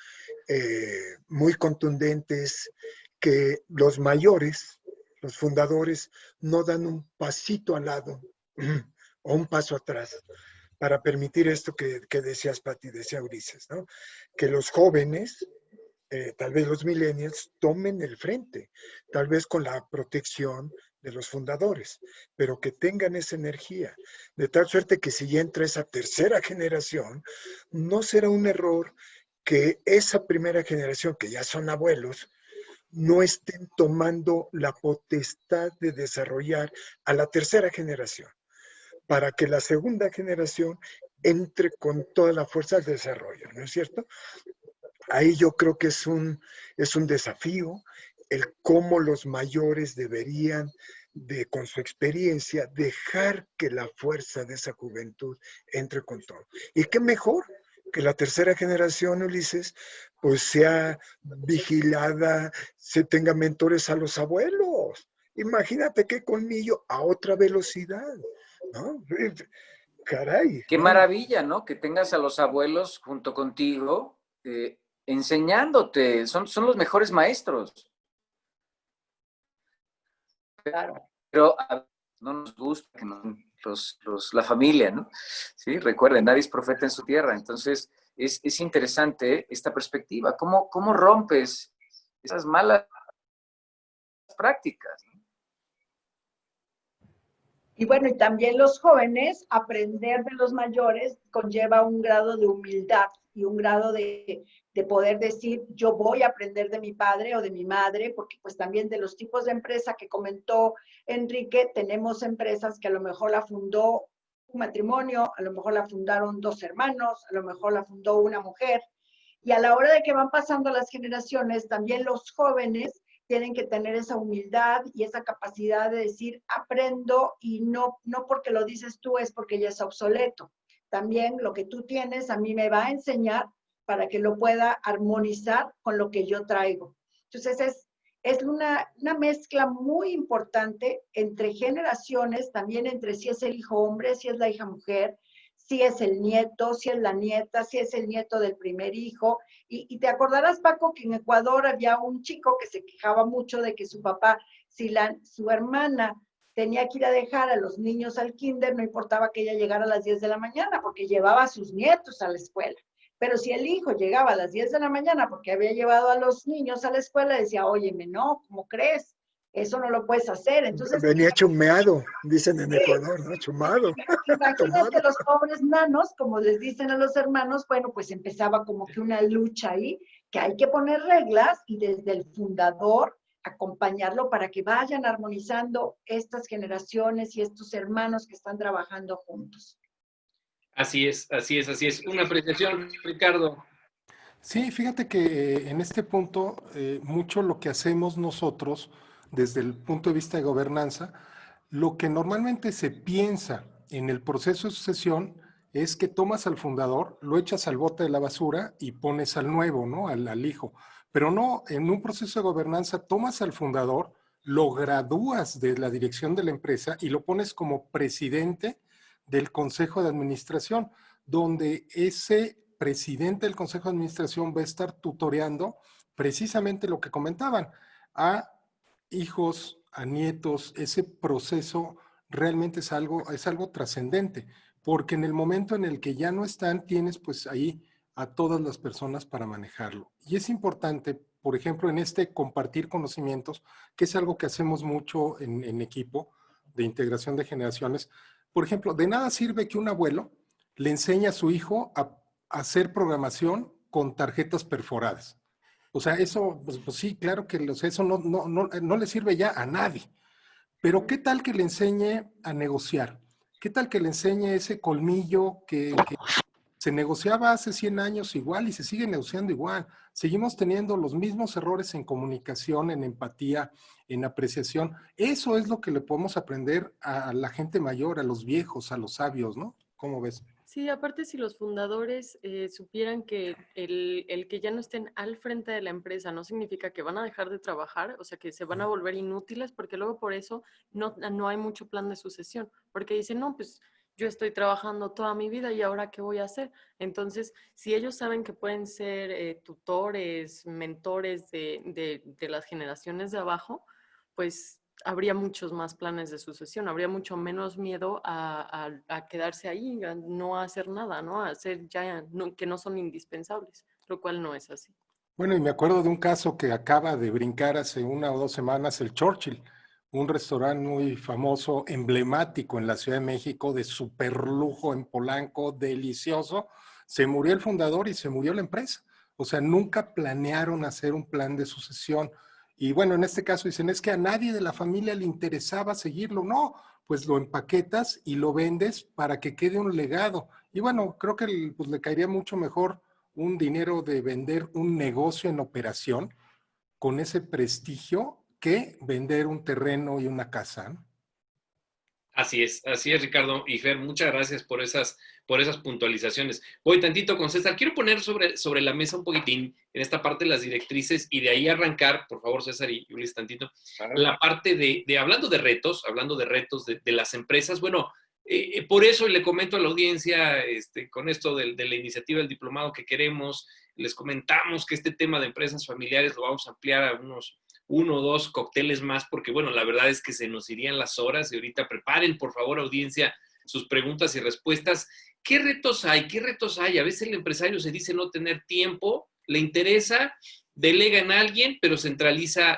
muy contundente es que los mayores, los fundadores, no dan un pasito al lado o un paso atrás para permitir esto que decías, Pati, decía Ulises, ¿no? Que los jóvenes, tal vez los millennials, tomen el frente, tal vez con la protección de los fundadores, pero que tengan esa energía, de tal suerte que si ya entra esa tercera generación, no será un error que esa primera generación, que ya son abuelos, no estén tomando la potestad de desarrollar a la tercera generación, para que la segunda generación entre con toda la fuerza al desarrollo, ¿no es cierto? Ahí yo creo que es un desafío el cómo los mayores deberían con su experiencia, dejar que la fuerza de esa juventud entre con todo. Y qué mejor que la tercera generación, Ulises, pues sea vigilada, se tenga mentores a los abuelos. Imagínate qué colmillo a otra velocidad, ¿no? Caray. Qué maravilla, ¿no? Que tengas a los abuelos junto contigo, enseñándote. Son los mejores maestros. Claro. Pero no nos gusta que la familia, ¿no? ¿Sí? Recuerden, nadie es profeta en su tierra. Entonces, es interesante esta perspectiva. ¿Cómo rompes esas malas prácticas? Y bueno, y también los jóvenes, aprender de los mayores conlleva un grado de humildad y un grado de poder decir, yo voy a aprender de mi padre o de mi madre, porque pues también de los tipos de empresa que comentó Enrique, tenemos empresas que a lo mejor la fundó un matrimonio, a lo mejor la fundaron dos hermanos, a lo mejor la fundó una mujer. Y a la hora de que van pasando las generaciones, también los jóvenes tienen que tener esa humildad y esa capacidad de decir, aprendo, y no porque lo dices tú es porque ya es obsoleto. También lo que tú tienes a mí me va a enseñar para que lo pueda armonizar con lo que yo traigo. Entonces es una mezcla muy importante entre generaciones, también entre si es el hijo hombre, si es la hija mujer, si es el nieto, si es la nieta, si es el nieto del primer hijo. Y te acordarás, Paco, que en Ecuador había un chico que se quejaba mucho de que su papá, si su hermana tenía que ir a dejar a los niños al kinder, no importaba que ella llegara a las 10 de la mañana, porque llevaba a sus nietos a la escuela. Pero si el hijo llegaba a las 10 de la mañana porque había llevado a los niños a la escuela, decía, óyeme, no, ¿cómo crees? Eso no lo puedes hacer. Entonces, venía chumeado, dicen en Ecuador, ¿no? Chumado. Imagínate los pobres nanos, como les dicen a los hermanos, bueno, pues empezaba como que una lucha ahí, que hay que poner reglas y desde el fundador acompañarlo para que vayan armonizando estas generaciones y estos hermanos que están trabajando juntos. Así es, así es, así es. Una apreciación, Ricardo. Sí, fíjate que en este punto, mucho lo que hacemos nosotros desde el punto de vista de gobernanza, lo que normalmente se piensa en el proceso de sucesión es que tomas al fundador, lo echas al bote de la basura y pones al nuevo, ¿no? Al hijo. Pero no, en un proceso de gobernanza tomas al fundador, lo gradúas de la dirección de la empresa y lo pones como presidente del consejo de administración, donde ese presidente del consejo de administración va a estar tutoreando precisamente lo que comentaban, a hijos, a nietos. Ese proceso realmente es algo trascendente, porque en el momento en el que ya no están, tienes pues ahí a todas las personas para manejarlo. Y es importante, por ejemplo, en este compartir conocimientos, que es algo que hacemos mucho en equipo de integración de generaciones. Por ejemplo, de nada sirve que un abuelo le enseñe a su hijo a hacer programación con tarjetas perforadas. O sea, eso, pues sí, claro que eso no le sirve ya a nadie. Pero ¿qué tal que le enseñe a negociar? ¿Qué tal que le enseñe ese colmillo que se negociaba hace 100 años igual y se sigue negociando igual? Seguimos teniendo los mismos errores en comunicación, en empatía, en apreciación. Eso es lo que le podemos aprender a la gente mayor, a los viejos, a los sabios, ¿no? ¿Cómo ves? Sí, aparte si los fundadores supieran que el que ya no estén al frente de la empresa no significa que van a dejar de trabajar, o sea, que se van a volver inútiles, porque luego por eso no hay mucho plan de sucesión, porque dicen, no, pues yo estoy trabajando toda mi vida y ahora ¿qué voy a hacer? Entonces, si ellos saben que pueden ser tutores, mentores de las generaciones de abajo, pues habría muchos más planes de sucesión, habría mucho menos miedo a quedarse ahí, a no hacer nada, ¿no? A hacer ya que no son indispensables, lo cual no es así. Bueno, y me acuerdo de un caso que acaba de brincar hace 1 o 2 semanas, el Churchill, un restaurante muy famoso, emblemático en la Ciudad de México, de super lujo en Polanco, delicioso. Se murió el fundador y se murió la empresa. O sea, nunca planearon hacer un plan de sucesión. Y bueno, en este caso dicen, es que a nadie de la familia le interesaba seguirlo. No, pues lo empaquetas y lo vendes para que quede un legado. Y bueno, creo que pues, le caería mucho mejor un dinero de vender un negocio en operación con ese prestigio que vender un terreno y una casa, ¿no? Así es, Ricardo y Fer, muchas gracias por esas puntualizaciones. Voy tantito con César. Quiero poner sobre la mesa un poquitín en esta parte de las directrices y de ahí arrancar, por favor, César y Ulises, tantito, la parte de hablando de retos de las empresas. Bueno, por eso le comento a la audiencia, con esto de la iniciativa del diplomado que queremos, les comentamos que este tema de empresas familiares lo vamos a ampliar a 1 o 2 cócteles más, porque bueno, la verdad es que se nos irían las horas y ahorita preparen, por favor, audiencia, sus preguntas y respuestas. ¿Qué retos hay? ¿Qué retos hay? A veces el empresario se dice no tener tiempo, le interesa, delega en alguien, pero centraliza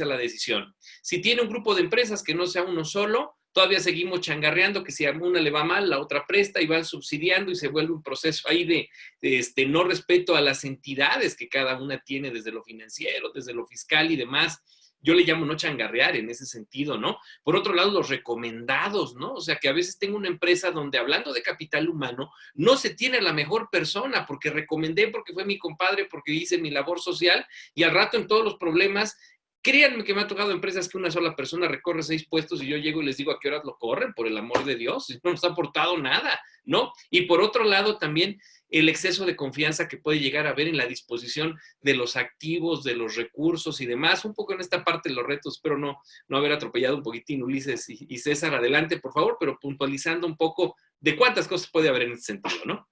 la decisión. Si tiene un grupo de empresas que no sea uno solo, todavía seguimos changarreando, que si a una le va mal, la otra presta y van subsidiando y se vuelve un proceso ahí de no respeto a las entidades que cada una tiene desde lo financiero, desde lo fiscal y demás. Yo le llamo no changarrear en ese sentido, ¿no? Por otro lado, los recomendados, ¿no? O sea, que a veces tengo una empresa donde, hablando de capital humano, no se tiene la mejor persona porque recomendé, porque fue mi compadre, porque hice mi labor social y al rato en todos los problemas. Créanme que me ha tocado empresas que una sola persona recorre 6 puestos y yo llego y les digo a qué horas lo corren, por el amor de Dios, no nos ha aportado nada, ¿no? Y por otro lado también el exceso de confianza que puede llegar a haber en la disposición de los activos, de los recursos y demás, un poco en esta parte de los retos, espero no haber atropellado un poquitín Ulises y César, adelante por favor, pero puntualizando un poco de cuántas cosas puede haber en ese sentido, ¿no?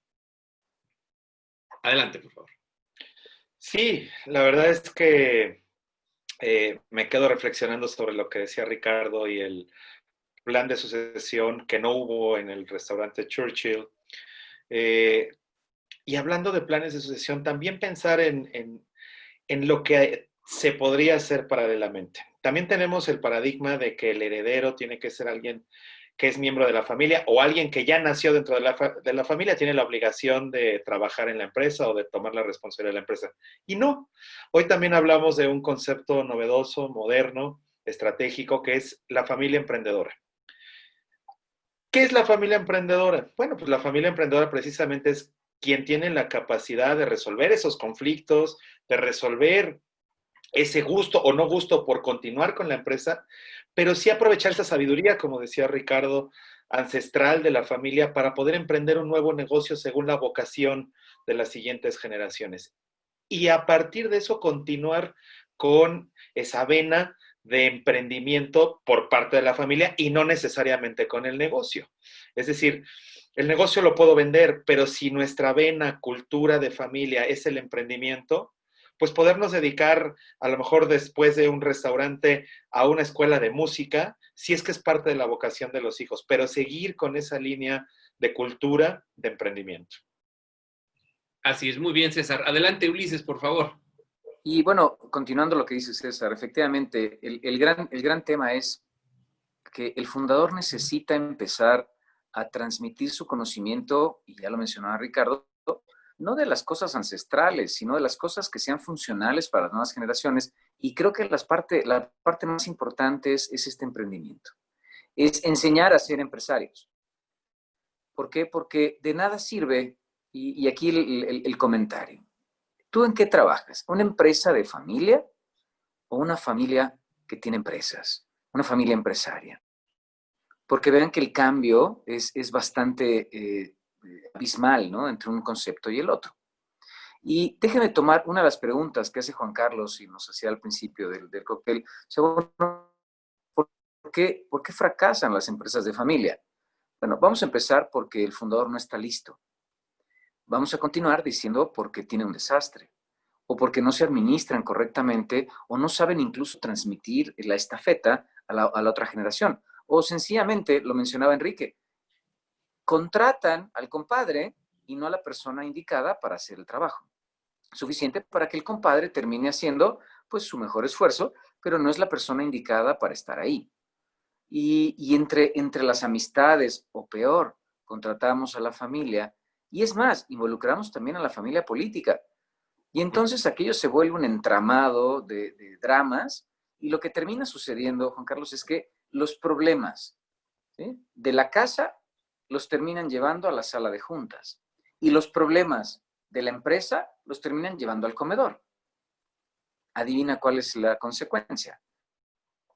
Adelante, por favor. Sí, la verdad es que me quedo reflexionando sobre lo que decía Ricardo y el plan de sucesión que no hubo en el restaurante Churchill. Y hablando de planes de sucesión, también pensar en lo que se podría hacer paralelamente. También tenemos el paradigma de que el heredero tiene que ser alguien que es miembro de la familia o alguien que ya nació dentro de la familia, tiene la obligación de trabajar en la empresa o de tomar la responsabilidad de la empresa. Y no, hoy también hablamos de un concepto novedoso, moderno, estratégico, que es la familia emprendedora. ¿Qué es la familia emprendedora? Bueno, pues la familia emprendedora precisamente es quien tiene la capacidad de resolver esos conflictos, de resolver ese gusto o no gusto por continuar con la empresa, pero sí aprovechar esa sabiduría, como decía Ricardo, ancestral de la familia para poder emprender un nuevo negocio según la vocación de las siguientes generaciones. Y a partir de eso continuar con esa vena de emprendimiento por parte de la familia y no necesariamente con el negocio. Es decir, el negocio lo puedo vender, pero si nuestra vena, cultura de familia es el emprendimiento, pues podernos dedicar a lo mejor después de un restaurante a una escuela de música, si es que es parte de la vocación de los hijos, pero seguir con esa línea de cultura de emprendimiento. Así es, muy bien, César. Adelante, Ulises, por favor. Y bueno, continuando lo que dice César, efectivamente, el gran tema es que el fundador necesita empezar a transmitir su conocimiento, y ya lo mencionaba Ricardo, no de las cosas ancestrales, sino de las cosas que sean funcionales para las nuevas generaciones. Y creo que la parte más importante es este emprendimiento. Es enseñar a ser empresarios. ¿Por qué? Porque de nada sirve, y aquí el comentario. ¿Tú en qué trabajas? ¿Una empresa de familia o una familia que tiene empresas? Una familia empresaria. Porque vean que el cambio es bastante abismal, ¿no? Entre un concepto y el otro. Y déjenme tomar una de las preguntas que hace Juan Carlos y nos hacía al principio del cóctel. O sea, bueno, ¿por qué fracasan las empresas de familia? Bueno, vamos a empezar porque el fundador no está listo. Vamos a continuar diciendo porque tiene un desastre, o porque no se administran correctamente, o no saben incluso transmitir la estafeta a la otra generación. O sencillamente, lo mencionaba Enrique, contratan al compadre y no a la persona indicada para hacer el trabajo. Suficiente para que el compadre termine haciendo pues su mejor esfuerzo, pero no es la persona indicada para estar ahí. Y entre las amistades, o peor, contratamos a la familia, y es más, involucramos también a la familia política. Y entonces aquello se vuelve un entramado de dramas, y lo que termina sucediendo, Juan Carlos, es que los problemas, ¿sí?, de la casa los terminan llevando a la sala de juntas. Y los problemas de la empresa los terminan llevando al comedor. Adivina cuál es la consecuencia.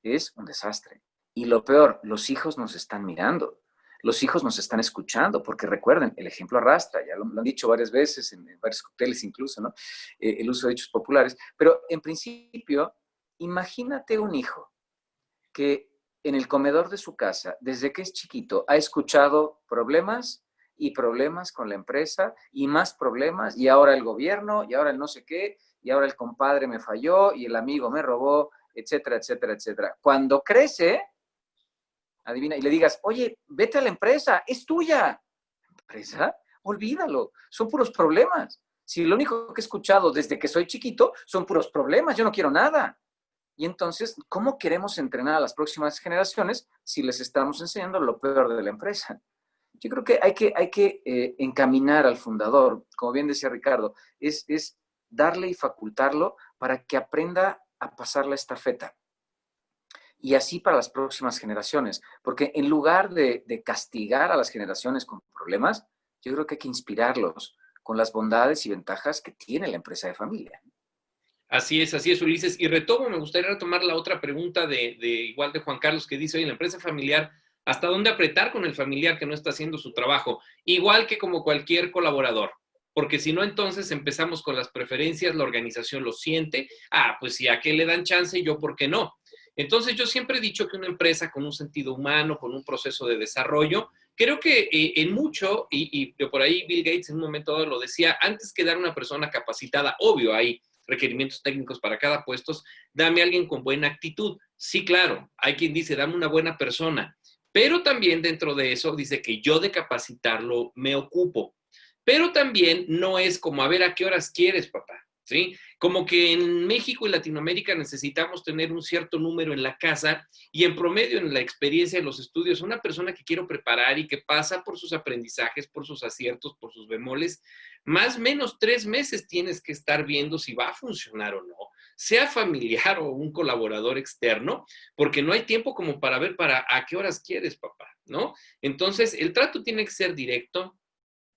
Es un desastre. Y lo peor, los hijos nos están mirando. Los hijos nos están escuchando, porque recuerden, el ejemplo arrastra, ya lo han dicho varias veces, en varios cócteles incluso, ¿no? El uso de hechos populares. Pero en principio, imagínate un hijo que en el comedor de su casa, desde que es chiquito, ha escuchado problemas y problemas con la empresa y más problemas, y ahora el gobierno, y ahora el no sé qué, y ahora el compadre me falló, y el amigo me robó, etcétera, etcétera, etcétera. Cuando crece, adivina, y le digas, oye, vete a la empresa, es tuya. ¿Empresa? Olvídalo, son puros problemas. Si lo único que he escuchado desde que soy chiquito son puros problemas, yo no quiero nada. Y entonces, ¿cómo queremos entrenar a las próximas generaciones si les estamos enseñando lo peor de la empresa? Yo creo que hay que encaminar al fundador, como bien decía Ricardo, es darle y facultarlo para que aprenda a pasar la estafeta. Y así para las próximas generaciones, porque en lugar de castigar a las generaciones con problemas, yo creo que hay que inspirarlos con las bondades y ventajas que tiene la empresa de familia. Así es, Ulises. Y retomo, me gustaría retomar la otra pregunta igual de Juan Carlos, que dice, oye, la empresa familiar, ¿hasta dónde apretar con el familiar que no está haciendo su trabajo? Igual que como cualquier colaborador. Porque si no, entonces empezamos con las preferencias, la organización lo siente, pues si a qué le dan chance, yo por qué no. Entonces yo siempre he dicho que una empresa con un sentido humano, con un proceso de desarrollo, creo que en mucho, y por ahí Bill Gates en un momento dado lo decía, antes que dar una persona capacitada, obvio hay requerimientos técnicos para cada puesto, dame a alguien con buena actitud. Sí, claro, hay quien dice, dame una buena persona, pero también dentro de eso dice que yo de capacitarlo me ocupo. Pero también no es como, a ver, ¿a qué horas quieres, papá? ¿Sí? Como que en México y Latinoamérica necesitamos tener un cierto número en la casa y en promedio en la experiencia de los estudios, una persona que quiero preparar y que pasa por sus aprendizajes, por sus aciertos, por sus bemoles, más o menos 3 meses tienes que estar viendo si va a funcionar o no, sea familiar o un colaborador externo, porque no hay tiempo como para ver a qué horas quieres, papá, ¿no? Entonces, el trato tiene que ser directo,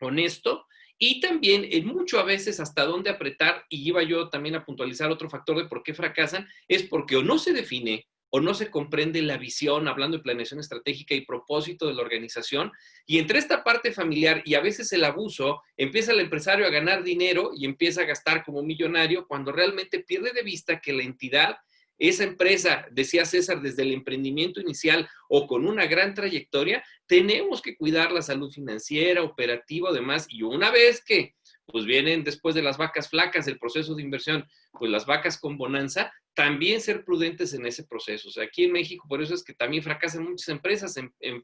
honesto, y también en mucho a veces hasta dónde apretar, y iba yo también a puntualizar otro factor de por qué fracasan, es porque o no se define o no se comprende la visión, hablando de planeación estratégica y propósito de la organización, y entre esta parte familiar y a veces el abuso, empieza el empresario a ganar dinero y empieza a gastar como millonario cuando realmente pierde de vista que la entidad, esa empresa, decía César, desde el emprendimiento inicial o con una gran trayectoria, tenemos que cuidar la salud financiera, operativa, además, y una vez que pues vienen después de las vacas flacas, el proceso de inversión, pues las vacas con bonanza, también ser prudentes en ese proceso. O sea, aquí en México, por eso es que también fracasan muchas empresas,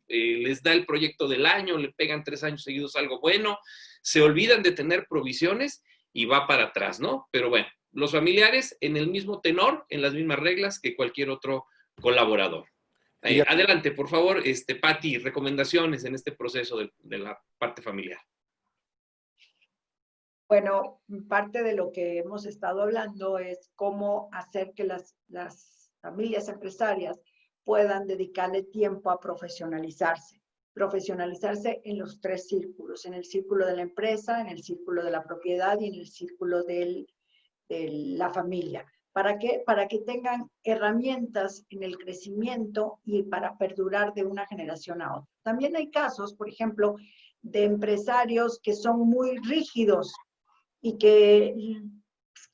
les da el proyecto del año, le pegan 3 años seguidos algo bueno, se olvidan de tener provisiones y va para atrás, ¿no? Pero bueno, los familiares en el mismo tenor, en las mismas reglas que cualquier otro colaborador. Adelante, por favor, Pati, recomendaciones en este proceso de la parte familiar. Bueno, parte de lo que hemos estado hablando es cómo hacer que las familias empresarias puedan dedicarle tiempo a profesionalizarse. Profesionalizarse en los 3 círculos, en el círculo de la empresa, en el círculo de la propiedad y en el círculo de la familia. ¿Para qué? Para que tengan herramientas en el crecimiento y para perdurar de una generación a otra. También hay casos, por ejemplo, de empresarios que son muy rígidos y que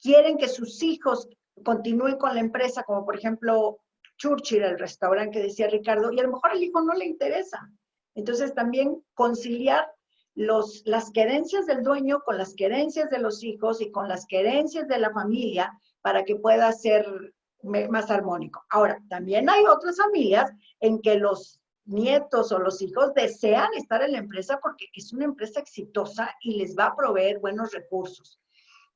quieren que sus hijos continúen con la empresa, como por ejemplo Churchill, el restaurante que decía Ricardo, y a lo mejor al hijo no le interesa. Entonces también conciliar las querencias del dueño con las querencias de los hijos y con las querencias de la familia para que pueda ser más armónico. Ahora, también hay otras familias en que los nietos o los hijos desean estar en la empresa porque es una empresa exitosa y les va a proveer buenos recursos.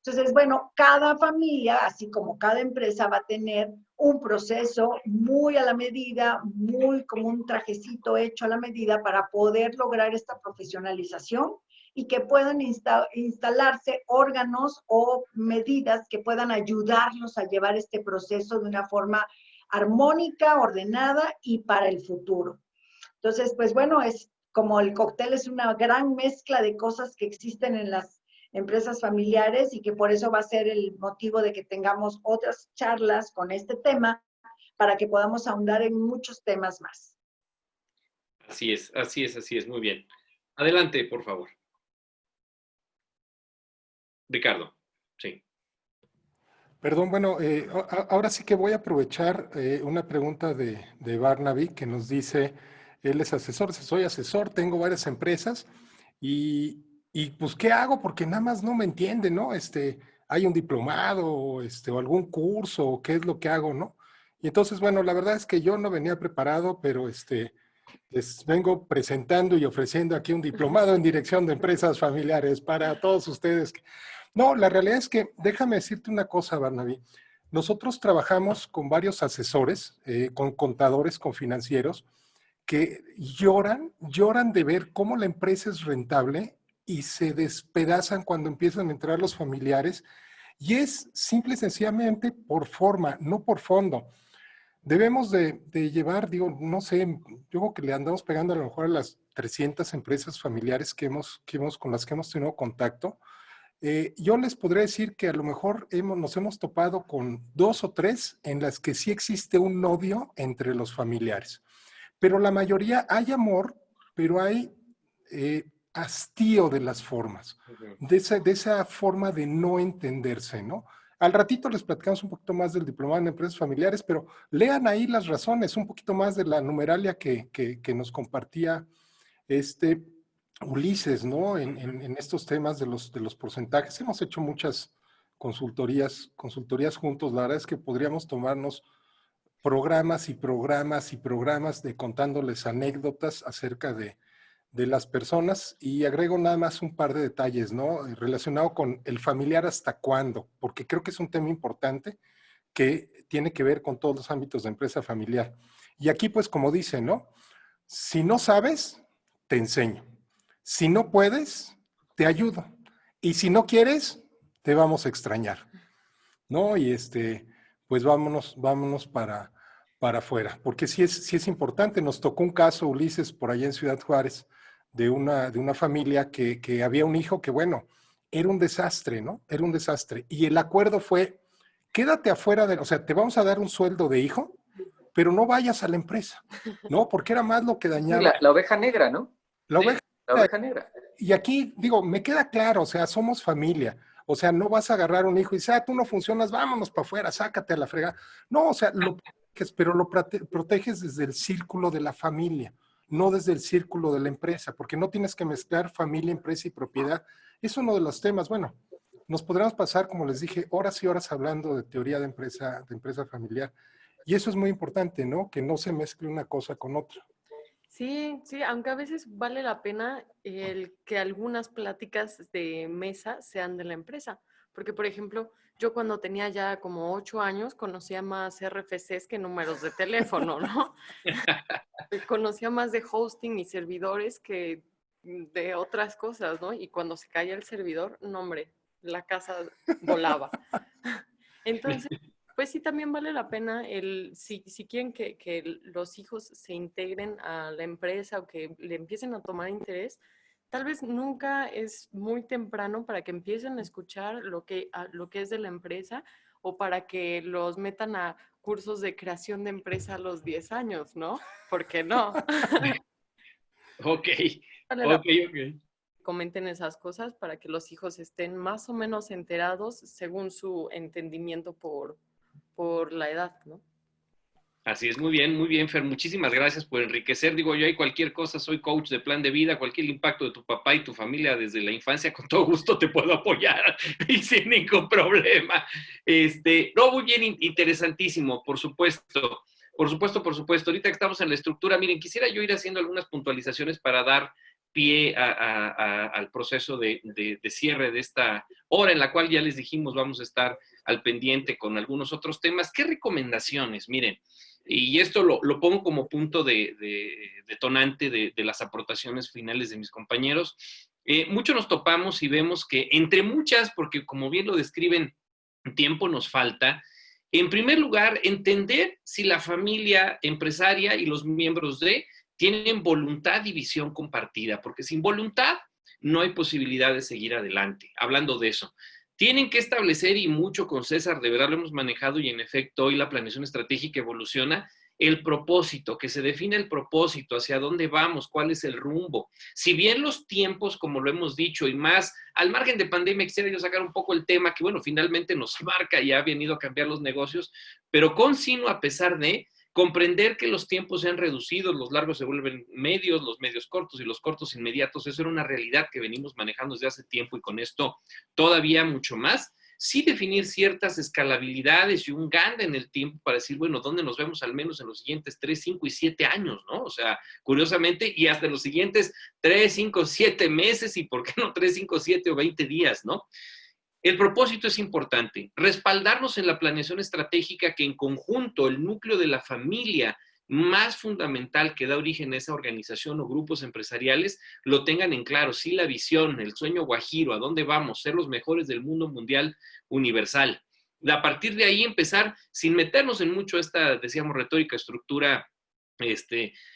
Entonces, bueno, cada familia, así como cada empresa, va a tener un proceso muy a la medida, muy como un trajecito hecho a la medida para poder lograr esta profesionalización y que puedan instalarse órganos o medidas que puedan ayudarlos a llevar este proceso de una forma armónica, ordenada y para el futuro. Entonces, pues bueno, es como el cóctel es una gran mezcla de cosas que existen en las empresas familiares y que por eso va a ser el motivo de que tengamos otras charlas con este tema para que podamos ahondar en muchos temas más. Así es, muy bien. Adelante, por favor. Ricardo, sí. Perdón, bueno, ahora sí que voy a aprovechar una pregunta de Barnaby que nos dice, él es asesor, soy asesor, tengo varias empresas y pues, ¿qué hago? Porque nada más no me entiende, ¿no? Hay un diplomado, o algún curso, ¿qué es lo que hago, no? Y entonces, bueno, la verdad es que yo no venía preparado, pero les vengo presentando y ofreciendo aquí un diplomado en dirección de empresas familiares para todos ustedes. No, la realidad es que, déjame decirte una cosa, Barnaby. Nosotros trabajamos con varios asesores, con contadores, con financieros, que lloran de ver cómo la empresa es rentable y se despedazan cuando empiezan a entrar los familiares. Y es simple y sencillamente por forma, no por fondo. Debemos de llevar, digo, no sé, yo creo que le andamos pegando a lo mejor a las 300 empresas familiares con las que hemos tenido contacto. Yo les podría decir que a lo mejor nos hemos topado con 2 o 3 en las que sí existe un odio entre los familiares. Pero la mayoría hay amor, pero hay hastío de las formas, de esa forma de no entenderse, ¿no? Al ratito les platicamos un poquito más del diplomado en empresas familiares, pero lean ahí las razones, un poquito más de la numeralia que nos compartía Ulises, ¿no? En estos temas de los porcentajes. Hemos hecho muchas consultorías juntos. La verdad es que podríamos tomarnos programas y programas y programas de contándoles anécdotas acerca de las personas, y agrego nada más un par de detalles, ¿no? Relacionado con el familiar hasta cuándo, porque creo que es un tema importante que tiene que ver con todos los ámbitos de empresa familiar. Y aquí, pues, como dicen, ¿no? Si no sabes, te enseño. Si no puedes, te ayudo. Y si no quieres, te vamos a extrañar, ¿no? Y pues vámonos para afuera, porque sí es importante. Nos tocó un caso, Ulises, por allá en Ciudad Juárez, de una familia que había un hijo que, bueno, era un desastre, ¿no? Era un desastre. Y el acuerdo fue, quédate afuera o sea, te vamos a dar un sueldo de hijo, pero no vayas a la empresa, ¿no? Porque era más lo que dañaba. La oveja negra, ¿no? La sí, oveja, la oveja negra. Y aquí, digo, me queda claro, o sea, somos familia. O sea, no vas a agarrar un hijo y dices, tú no funcionas, vámonos para afuera, sácate a la fregada. No, o sea, lo proteges, pero lo proteges desde el círculo de la familia, no desde el círculo de la empresa, porque no tienes que mezclar familia, empresa y propiedad. Es uno de los temas. Bueno, nos podremos pasar, como les dije, horas y horas hablando de teoría de empresa familiar. Y eso es muy importante, ¿no? Que no se mezcle una cosa con otra. Sí, aunque a veces vale la pena el que algunas pláticas de mesa sean de la empresa. Porque, por ejemplo, yo cuando tenía ya como 8 años conocía más RFCs que números de teléfono, ¿no? Conocía más de hosting y servidores que de otras cosas, ¿no? Y cuando se caía el servidor, no, hombre, la casa volaba. Entonces, pues sí, también vale la pena si quieren que los hijos se integren a la empresa o que le empiecen a tomar interés, tal vez nunca es muy temprano para que empiecen a escuchar lo que es de la empresa, o para que los metan a cursos de creación de empresa a los 10 años, ¿no? ¿Por qué no? Ok. Comenten esas cosas para que los hijos estén más o menos enterados según su entendimiento por la edad, ¿no? Así es, muy bien, Fer. Muchísimas gracias por enriquecer. Digo, yo hay cualquier cosa, soy coach de plan de vida, cualquier impacto de tu papá y tu familia desde la infancia, con todo gusto te puedo apoyar y sin ningún problema. No, muy bien, interesantísimo, por supuesto. Ahorita que estamos en la estructura, miren, quisiera yo ir haciendo algunas puntualizaciones para dar pie al proceso de cierre de esta hora en la cual ya les dijimos vamos a estar al pendiente con algunos otros temas. ¿Qué recomendaciones? Miren, y esto lo pongo como punto detonante de las aportaciones finales de mis compañeros. Mucho nos topamos y vemos que entre muchas, porque como bien lo describen, tiempo nos falta. En primer lugar, entender si la familia empresaria y los miembros tienen voluntad y visión compartida, porque sin voluntad no hay posibilidad de seguir adelante. Hablando de eso, tienen que establecer, y mucho con César, de verdad lo hemos manejado, y en efecto hoy la planeación estratégica evoluciona, el propósito, que se define el propósito, hacia dónde vamos, cuál es el rumbo. Si bien los tiempos, como lo hemos dicho, y más al margen de pandemia, quisiera yo sacar un poco el tema que, bueno, finalmente nos marca y ha venido a cambiar los negocios, pero consigno, a pesar de comprender que los tiempos se han reducido, los largos se vuelven medios, los medios cortos y los cortos inmediatos. Eso era una realidad que venimos manejando desde hace tiempo, y con esto todavía mucho más. sí definir ciertas escalabilidades y un ganda en el tiempo para decir, bueno, ¿dónde nos vemos al menos en los siguientes 3, 5 y 7 años, ¿no? O sea, curiosamente, y hasta los siguientes 3, 5, 7 meses y por qué no 3, 5, 7 o 20 días, ¿no? El propósito es importante, respaldarnos en la planeación estratégica que en conjunto el núcleo de la familia más fundamental que da origen a esa organización o grupos empresariales lo tengan en claro, sí la visión, el sueño guajiro, a dónde vamos, ser los mejores del mundo mundial universal. A partir de ahí empezar, sin meternos en mucho esta, decíamos, retórica, estructura,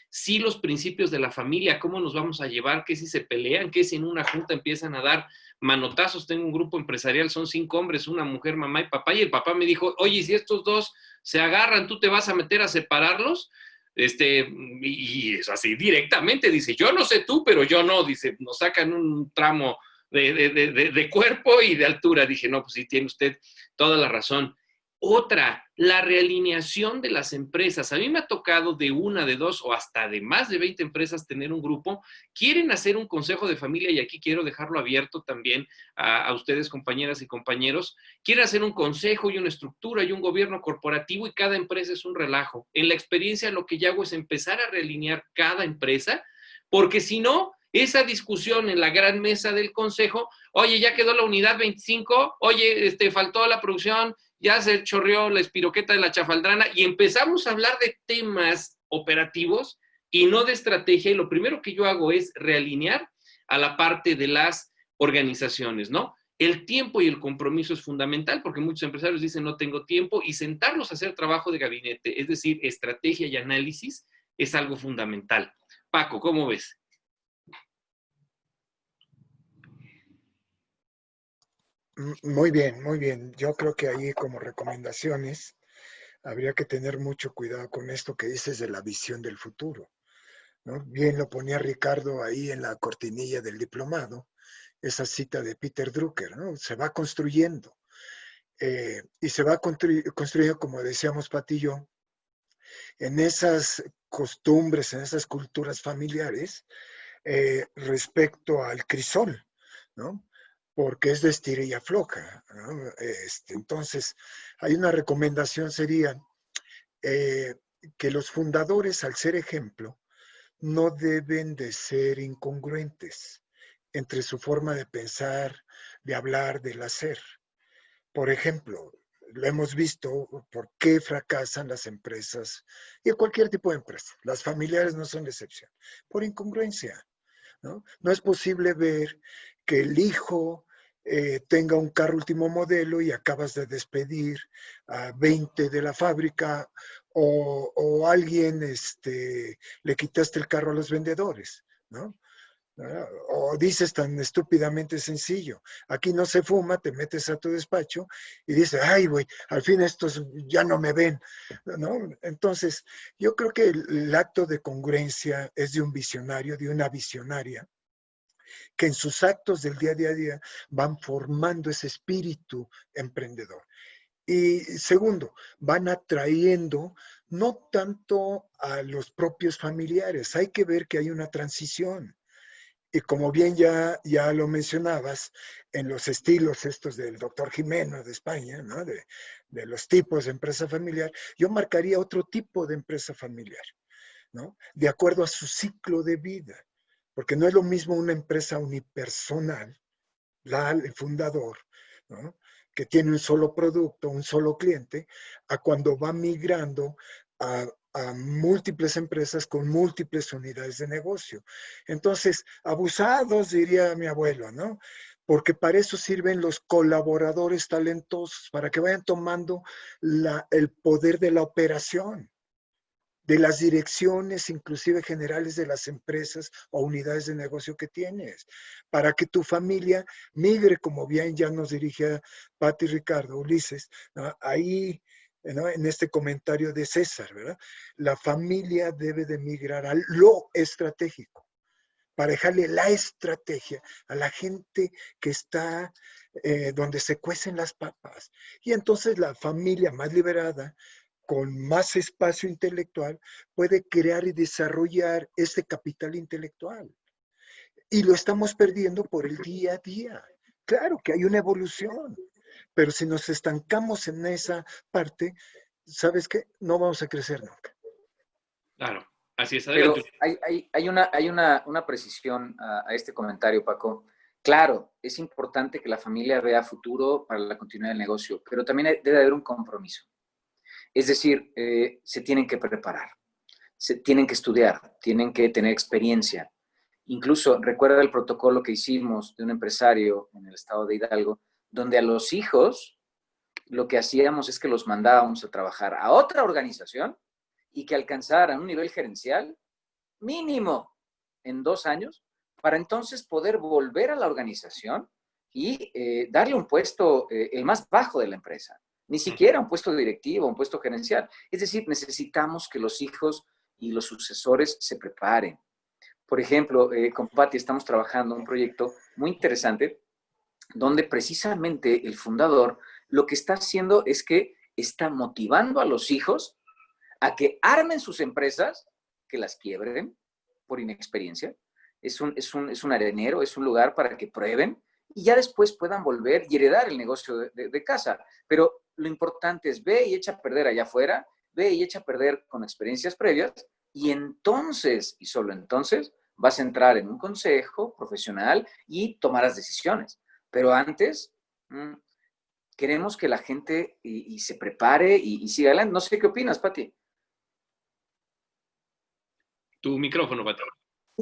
sí los principios de la familia, cómo nos vamos a llevar, qué si se pelean, qué si en una junta empiezan a dar manotazos. Tengo un grupo empresarial, son 5 hombres, una mujer, mamá y papá, y el papá me dijo, oye, si estos dos se agarran, ¿tú te vas a meter a separarlos? Y es así, directamente, dice, yo no sé tú, pero yo no, dice, nos sacan un tramo de cuerpo y de altura. Dije, no, pues sí, tiene usted toda la razón. Otra, la realineación de las empresas. A mí me ha tocado de 1, de 2 o hasta de más de 20 empresas tener un grupo. Quieren hacer un consejo de familia y aquí quiero dejarlo abierto también a ustedes, compañeras y compañeros. Quieren hacer un consejo y una estructura y un gobierno corporativo y cada empresa es un relajo. En la experiencia lo que yo hago es empezar a realinear cada empresa, porque si no, esa discusión en la gran mesa del consejo, oye, ya quedó la unidad 25, oye, faltó la producción, ya se chorreó la espiroqueta de la chafaldrana y empezamos a hablar de temas operativos y no de estrategia. Y lo primero que yo hago es realinear a la parte de las organizaciones, ¿no? El tiempo y el compromiso es fundamental porque muchos empresarios dicen no tengo tiempo y sentarlos a hacer trabajo de gabinete, es decir, estrategia y análisis, es algo fundamental. Paco, ¿cómo ves? Muy bien, muy bien. Yo creo que ahí como recomendaciones habría que tener mucho cuidado con esto que dices de la visión del futuro, ¿no? Bien lo ponía Ricardo ahí en la cortinilla del diplomado, esa cita de Peter Drucker, ¿no? Se va construyendo y se va construyendo, como decíamos Pati y yo, en esas costumbres, en esas culturas familiares respecto al crisol, ¿no? Porque es de estira y afloja, ¿no? Entonces, hay una recomendación sería que los fundadores, al ser ejemplo, no deben de ser incongruentes entre su forma de pensar, de hablar, del hacer. Por ejemplo, lo hemos visto, por qué fracasan las empresas, y cualquier tipo de empresa. Las familiares no son la excepción, por incongruencia, ¿no? No es posible ver que el hijo tenga un carro último modelo y acabas de despedir a 20 de la fábrica o alguien le quitaste el carro a los vendedores, ¿no? O dices tan estúpidamente sencillo, aquí no se fuma, te metes a tu despacho y dices, ay, güey, al fin estos ya no me ven, ¿no? Entonces, yo creo que el acto de congruencia es de un visionario, de una visionaria, que en sus actos del día a día van formando ese espíritu emprendedor. Y segundo, van atrayendo no tanto a los propios familiares, hay que ver que hay una transición. Y como bien ya lo mencionabas, en los estilos estos del doctor Jimeno de España, ¿no? de los tipos de empresa familiar, yo marcaría otro tipo de empresa familiar, ¿no? De acuerdo a su ciclo de vida. Porque no es lo mismo una empresa unipersonal, el fundador, ¿no? Que tiene un solo producto, un solo cliente, a cuando va migrando a múltiples empresas con múltiples unidades de negocio. Entonces, abusados, diría mi abuelo, ¿no? Porque para eso sirven los colaboradores talentosos, para que vayan tomando el poder de la operación, de las direcciones, inclusive generales de las empresas o unidades de negocio que tienes, para que tu familia migre, como bien ya nos dirigía Pati, Ricardo, Ulises, ¿no? Ahí, ¿no? En este comentario de César, ¿verdad? La familia debe de migrar a lo estratégico, para dejarle la estrategia a la gente que está donde se cuecen las papas. Y entonces la familia más liberada, con más espacio intelectual, puede crear y desarrollar este capital intelectual. Y lo estamos perdiendo por el día a día. Claro que hay una evolución, Pero si nos estancamos en esa parte, ¿sabes qué? No vamos a crecer nunca. Claro, así es. Pero Adelante. hay una precisión a este comentario, Paco. Claro, es importante que la familia vea futuro para la continuidad del negocio, pero también debe haber un compromiso. Es decir, se tienen que preparar, se tienen que estudiar, tienen que tener experiencia. Incluso recuerda el protocolo que hicimos de un empresario en el estado de Hidalgo, donde a los hijos lo que hacíamos es que los mandábamos a trabajar a otra organización y que alcanzaran un nivel gerencial mínimo en 2 años para entonces poder volver a la organización y darle un puesto, el más bajo de la empresa. Ni siquiera un puesto directivo, un puesto gerencial. Es decir, necesitamos que los hijos y los sucesores se preparen. Por ejemplo, con Patti estamos trabajando un proyecto muy interesante donde precisamente el fundador lo que está haciendo es que está motivando a los hijos a que armen sus empresas, que las quiebren por inexperiencia. Es un arenero, es un lugar para que prueben y ya después puedan volver y heredar el negocio de casa. Pero lo importante es ve y echa a perder allá afuera, ve y echa a perder con experiencias previas y entonces, y solo entonces, vas a entrar en un consejo profesional y tomarás decisiones. Pero antes, queremos que la gente y se prepare y siga adelante. No sé qué opinas, Pati. Tu micrófono, Pati.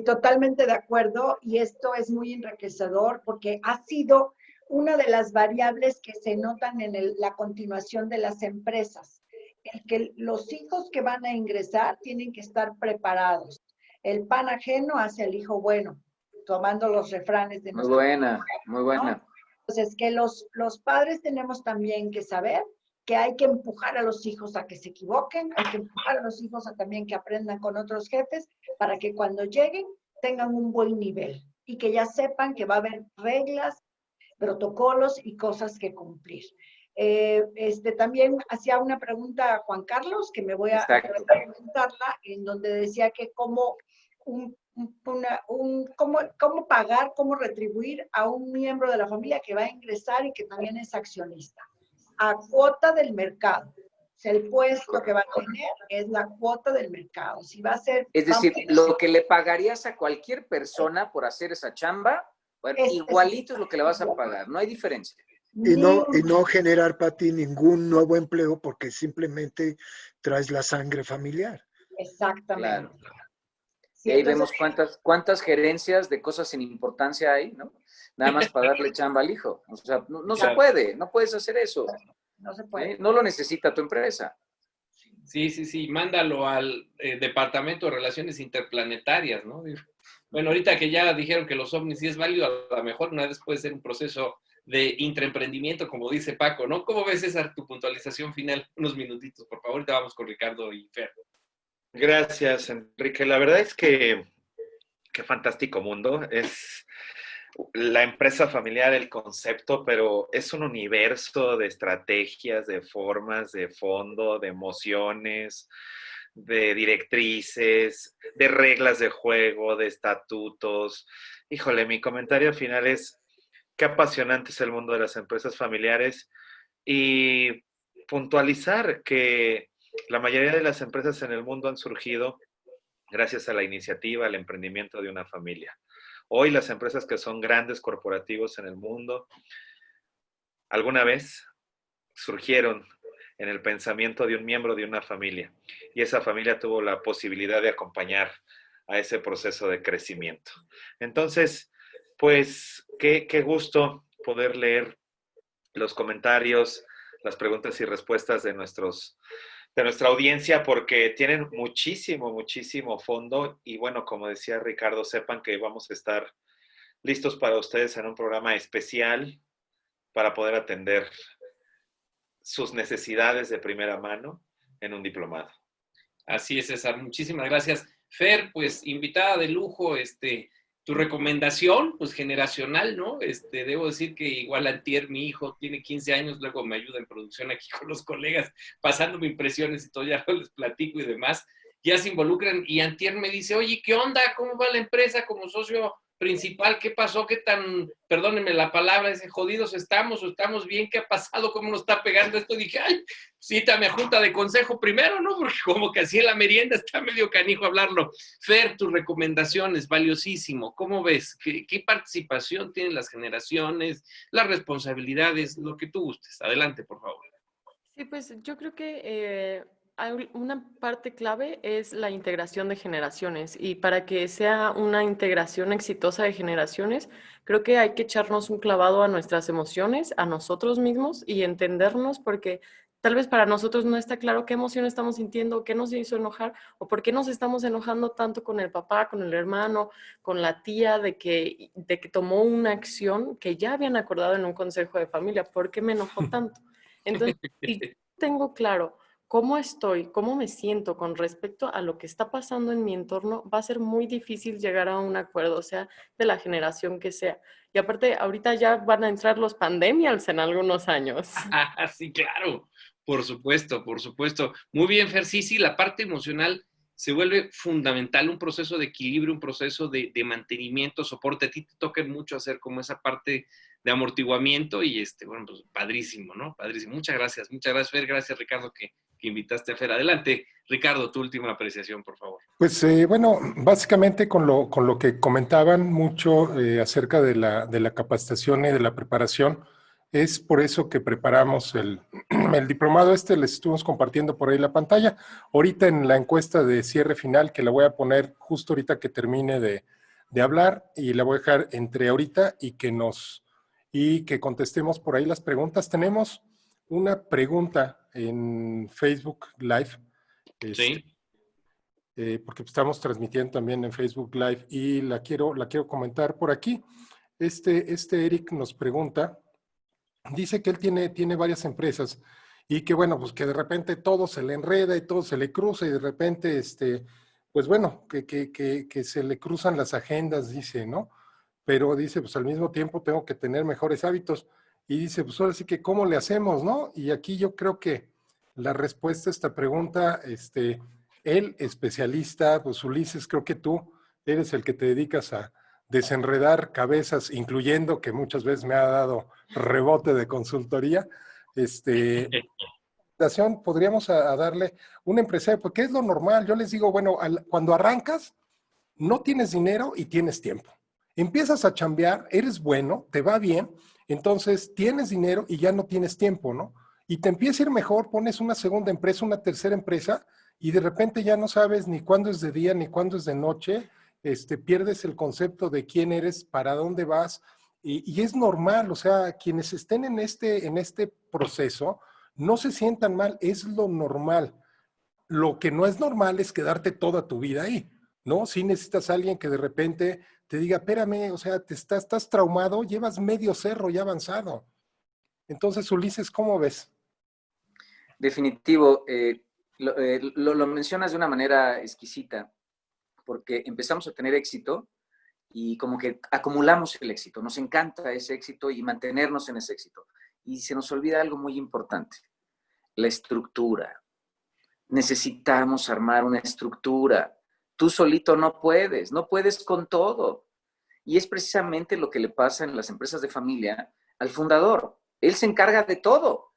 Totalmente de acuerdo, y esto es muy enriquecedor porque ha sido una de las variables que se notan en la continuación de las empresas. El que los hijos que van a ingresar tienen que estar preparados. El pan ajeno hace al hijo bueno, tomando los refranes de Muy buena, muy buena. ¿no? Entonces, que los padres tenemos también que saber que hay que empujar a los hijos a que se equivoquen, hay que empujar a los hijos a también que aprendan con otros jefes para que cuando lleguen tengan un buen nivel y que ya sepan que va a haber reglas, protocolos y cosas que cumplir. También hacía una pregunta a Juan Carlos, que me voy a comentarla, en donde decía que cómo pagar, cómo retribuir a un miembro de la familia que va a ingresar y que también es accionista. A cuota del mercado. O sea, el puesto que va a tener es la cuota del mercado. Si va a ser... Es decir, lo que le pagarías a cualquier persona por hacer esa chamba, bueno, igualito es lo que le vas a pagar, no hay diferencia. Y no generar para ti ningún nuevo empleo porque simplemente traes la sangre familiar. Exactamente. Claro. Sí, y ahí vemos cuántas gerencias de cosas sin importancia hay, ¿no? Nada más para darle chamba al hijo. O sea, no se puede, no puedes hacer eso. No se puede. No lo necesita tu empresa. Sí, mándalo al Departamento de Relaciones Interplanetarias, ¿no? Bueno, ahorita que ya dijeron que los ovnis sí es válido, a lo mejor una vez puede ser un proceso de intraemprendimiento, como dice Paco, ¿no? ¿Cómo ves, César, tu puntualización final? Unos minutitos, por favor, ahorita vamos con Ricardo y Fer. Gracias, Enrique. La verdad es que qué fantástico mundo. Es la empresa familiar, el concepto, pero es un universo de estrategias, de formas, de fondo, de emociones, de directrices, de reglas de juego, de estatutos. Híjole, mi comentario final es qué apasionante es el mundo de las empresas familiares y puntualizar que la mayoría de las empresas en el mundo han surgido gracias a la iniciativa, al emprendimiento de una familia. Hoy las empresas que son grandes corporativos en el mundo, alguna vez surgieron en el pensamiento de un miembro de una familia y esa familia tuvo la posibilidad de acompañar a ese proceso de crecimiento. Entonces, pues, qué gusto poder leer los comentarios, las preguntas y respuestas de nuestra audiencia, porque tienen muchísimo fondo y bueno, como decía Ricardo, sepan que vamos a estar listos para ustedes en un programa especial para poder atender sus necesidades de primera mano en un diplomado. Así es, César, muchísimas gracias. Fer, pues invitada de lujo, tu recomendación, pues generacional, ¿no? Debo decir que igual antier, mi hijo tiene 15 años, luego me ayuda en producción aquí con los colegas, pasándome impresiones y todo, ya les platico y demás, ya se involucran, y antier me dice, oye, ¿qué onda? ¿Cómo va la empresa como socio principal, ¿qué pasó? ¿Qué tan, perdónenme la palabra, ese jodidos estamos o estamos bien? ¿Qué ha pasado? ¿Cómo nos está pegando esto? Dije, ay, cítame a junta de consejo primero, ¿no? Porque como que así en la merienda está medio canijo hablarlo. Fer, tus recomendaciones, valiosísimo. ¿Cómo ves? ¿Qué participación tienen las generaciones, las responsabilidades, lo que tú gustes? Adelante, por favor. Sí, pues yo creo que hay una parte clave es la integración de generaciones y para que sea una integración exitosa de generaciones, creo que hay que echarnos un clavado a nuestras emociones, a nosotros mismos y entendernos porque tal vez para nosotros no está claro qué emoción estamos sintiendo, qué nos hizo enojar o por qué nos estamos enojando tanto con el papá, con el hermano, con la tía de que tomó una acción que ya habían acordado en un consejo de familia. ¿Por qué me enojó tanto? Entonces, si yo tengo claro cómo estoy, cómo me siento con respecto a lo que está pasando en mi entorno, va a ser muy difícil llegar a un acuerdo, o sea, de la generación que sea. Y aparte, ahorita ya van a entrar los pandemials en algunos años. Sí, claro, por supuesto, por supuesto. Muy bien, Fer, sí, la parte emocional se vuelve fundamental, un proceso de equilibrio, un proceso de mantenimiento, soporte. A ti te toca mucho hacer como esa parte de amortiguamiento y bueno, pues padrísimo, ¿no? Padrísimo. Muchas gracias, Fer. Gracias, Ricardo, que invitaste a Fer. Adelante, Ricardo, tu última apreciación, por favor. Pues bueno, básicamente con lo que comentaban mucho acerca de la capacitación y de la preparación, es por eso que preparamos el diplomado les estuvimos compartiendo por ahí la pantalla. Ahorita en la encuesta de cierre final, que la voy a poner justo ahorita que termine de hablar, y la voy a dejar entre ahorita y que contestemos por ahí las preguntas. Tenemos una pregunta en Facebook Live. Sí. Porque estamos transmitiendo también en Facebook Live y la quiero comentar por aquí. Eric nos pregunta, dice que él tiene varias empresas y que bueno, pues que de repente todo se le enreda y todo se le cruza y de repente, pues bueno, que se le cruzan las agendas, dice, ¿no? Pero dice, pues al mismo tiempo tengo que tener mejores hábitos y dice, pues ahora sí que ¿cómo le hacemos, no? Y aquí yo creo que la respuesta a esta pregunta, el especialista, pues Ulises, creo que tú eres el que te dedicas a desenredar cabezas, incluyendo que muchas veces me ha dado rebote de consultoría. Podríamos darle un empresario, porque es lo normal. Yo les digo, bueno, cuando arrancas, no tienes dinero y tienes tiempo. Empiezas a chambear, eres bueno, te va bien, entonces tienes dinero y ya no tienes tiempo, ¿no? Y te empieza a ir mejor, pones una segunda empresa, una tercera empresa, y de repente ya no sabes ni cuándo es de día ni cuándo es de noche, pierdes el concepto de quién eres, para dónde vas, y es normal, o sea, quienes estén en este proceso, no se sientan mal, es lo normal. Lo que no es normal es quedarte toda tu vida ahí, ¿no? Si necesitas a alguien que de repente te diga, espérame, o sea, estás traumado, llevas medio cerro ya avanzado. Entonces, Ulises, ¿cómo ves? Definitivo, lo mencionas de una manera exquisita, porque empezamos a tener éxito y como que acumulamos el éxito, nos encanta ese éxito y mantenernos en ese éxito. Y se nos olvida algo muy importante, la estructura. Necesitamos armar una estructura. Tú solito no puedes con todo. Y es precisamente lo que le pasa en las empresas de familia al fundador. Él se encarga de todo.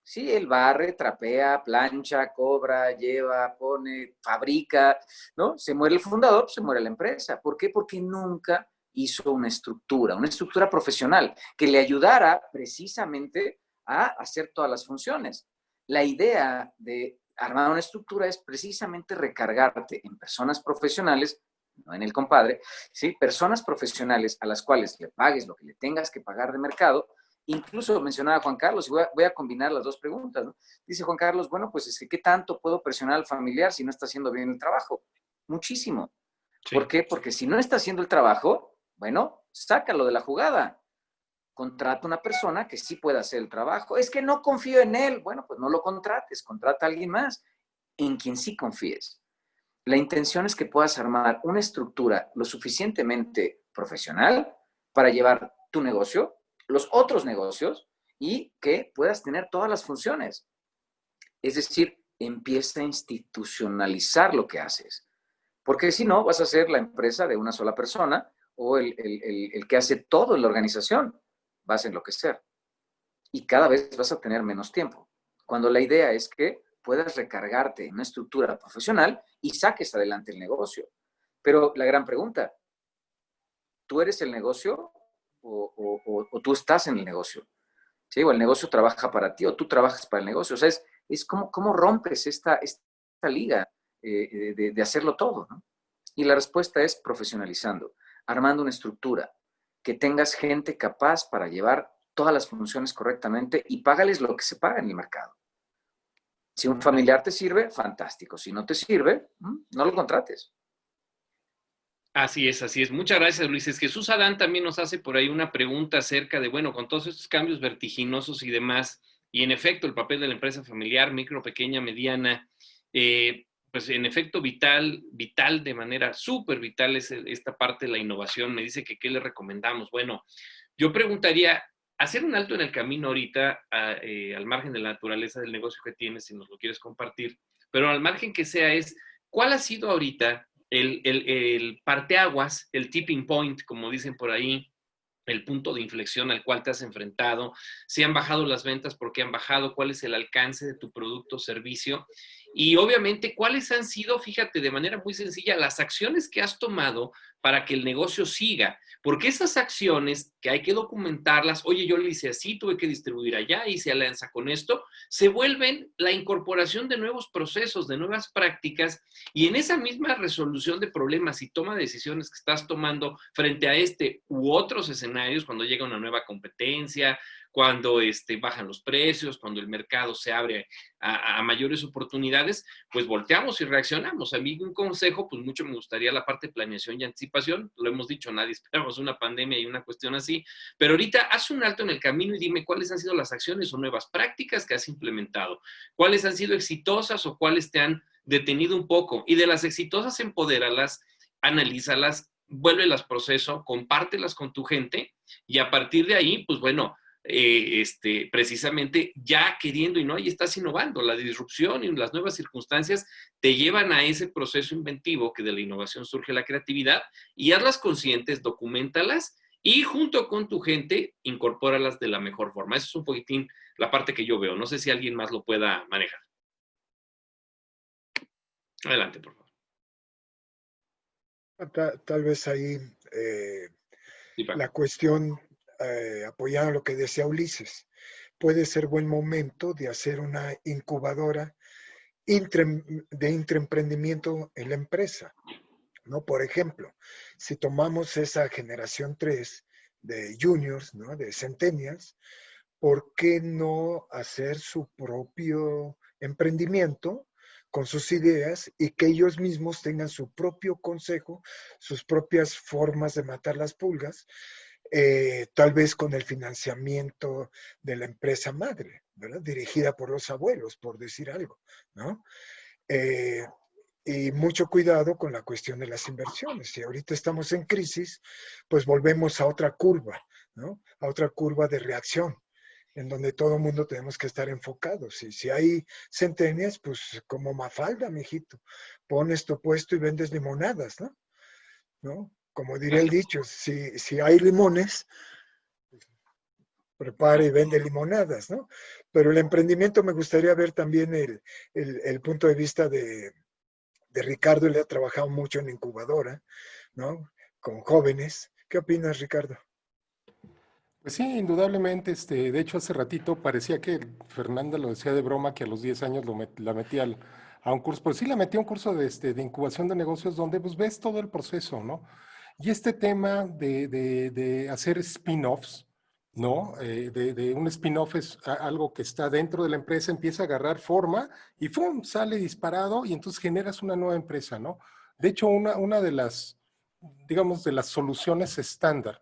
Sí, él barre, trapea, plancha, cobra, lleva, pone, fabrica, ¿no? Se muere el fundador, se muere la empresa. ¿Por qué? Porque nunca hizo una estructura profesional que le ayudara precisamente a hacer todas las funciones. La idea de armar una estructura es precisamente recargarte en personas profesionales, no en el compadre, ¿sí? Personas profesionales a las cuales le pagues lo que le tengas que pagar de mercado. Incluso mencionaba Juan Carlos, y voy a combinar las dos preguntas, ¿no? Dice Juan Carlos, bueno, pues ¿qué tanto puedo presionar al familiar si no está haciendo bien el trabajo? Muchísimo. Sí. ¿Por qué? Porque si no está haciendo el trabajo, bueno, sácalo de la jugada. Contrata una persona que sí pueda hacer el trabajo. Es que no confío en él. Bueno, pues no lo contrates, contrata a alguien más en quien sí confíes. La intención es que puedas armar una estructura lo suficientemente profesional para llevar tu negocio, los otros negocios, y que puedas tener todas las funciones. Es decir, empieza a institucionalizar lo que haces. Porque si no, vas a ser la empresa de una sola persona o el que hace todo en la organización, vas a enloquecer. Y cada vez vas a tener menos tiempo. Cuando la idea es que puedas recargarte en una estructura profesional y saques adelante el negocio. Pero la gran pregunta, ¿tú eres el negocio o tú estás en el negocio? ¿Sí? O el negocio trabaja para ti o tú trabajas para el negocio. O sea, es cómo rompes esta liga de hacerlo todo, ¿no? Y la respuesta es profesionalizando, armando una estructura, que tengas gente capaz para llevar todas las funciones correctamente y págales lo que se paga en el mercado. Si un familiar te sirve, fantástico. Si no te sirve, no lo contrates. Así es, así es. Muchas gracias, Ulises. Jesús Adán también nos hace por ahí una pregunta acerca de, bueno, con todos estos cambios vertiginosos y demás, y en efecto el papel de la empresa familiar, micro, pequeña, mediana, pues en efecto vital de manera súper vital es esta parte de la innovación. Me dice que qué le recomendamos. Bueno, yo preguntaría, hacer un alto en el camino ahorita, al margen de la naturaleza del negocio que tienes, si nos lo quieres compartir, pero al margen que sea es, ¿cuál ha sido ahorita el parteaguas, el tipping point, como dicen por ahí, el punto de inflexión al cual te has enfrentado? Si han bajado las ventas, ¿por qué han bajado? ¿Cuál es el alcance de tu producto o servicio? Y obviamente, ¿cuáles han sido, fíjate, de manera muy sencilla, las acciones que has tomado para que el negocio siga? Porque esas acciones que hay que documentarlas, oye, yo le hice así, tuve que distribuir allá, hice alianza con esto, se vuelven la incorporación de nuevos procesos, de nuevas prácticas, y en esa misma resolución de problemas y toma de decisiones que estás tomando frente a este u otros escenarios, cuando llega una nueva competencia, cuando bajan los precios, cuando el mercado se abre a mayores oportunidades, pues volteamos y reaccionamos. A mí un consejo, pues mucho me gustaría la parte de planeación y anticipación. Lo hemos dicho, nadie esperamos una pandemia y una cuestión así, pero ahorita haz un alto en el camino y dime cuáles han sido las acciones o nuevas prácticas que has implementado, cuáles han sido exitosas o cuáles te han detenido un poco. Y de las exitosas, empodéralas, analízalas, vuélvelas proceso, compártelas con tu gente y a partir de ahí, pues bueno, precisamente ya queriendo y no, ahí estás innovando. La disrupción y las nuevas circunstancias te llevan a ese proceso inventivo que de la innovación surge la creatividad, y hazlas conscientes, documentalas y junto con tu gente incorpóralas de la mejor forma. Eso es un poquitín la parte que yo veo. No sé si alguien más lo pueda manejar. Adelante, por favor. Tal vez ahí Sí, la cuestión, apoyando lo que decía Ulises, puede ser buen momento de hacer una incubadora de intraemprendimiento en la empresa, ¿no? Por ejemplo, si tomamos esa generación 3 de juniors, ¿no? De centennials, ¿por qué no hacer su propio emprendimiento con sus ideas y que ellos mismos tengan su propio consejo, sus propias formas de matar las pulgas, tal vez con el financiamiento de la empresa madre, ¿verdad? Dirigida por los abuelos, por decir algo, ¿no? Y mucho cuidado con la cuestión de las inversiones. Si ahorita estamos en crisis, pues volvemos a otra curva, ¿no? A otra curva de reacción, en donde todo el mundo tenemos que estar enfocados. Y si hay centenias, pues como Mafalda, mijito, pones tu puesto y vendes limonadas, ¿no? ¿No? Como diría el dicho, si hay limones, prepara y vende limonadas, ¿no? Pero el emprendimiento me gustaría ver también el punto de vista de Ricardo. Él ha trabajado mucho en incubadora, ¿no? Con jóvenes. ¿Qué opinas, Ricardo? Pues sí, indudablemente, de hecho hace ratito parecía que Fernanda lo decía de broma que a los 10 años la metí a un curso, pues sí la metí a un curso de incubación de negocios donde pues ves todo el proceso, ¿no? Y este tema de hacer spin-offs, ¿no? De un spin-off es algo que está dentro de la empresa, empieza a agarrar forma y ¡pum! Sale disparado y entonces generas una nueva empresa, ¿no? De hecho, una de las, digamos, de las soluciones estándar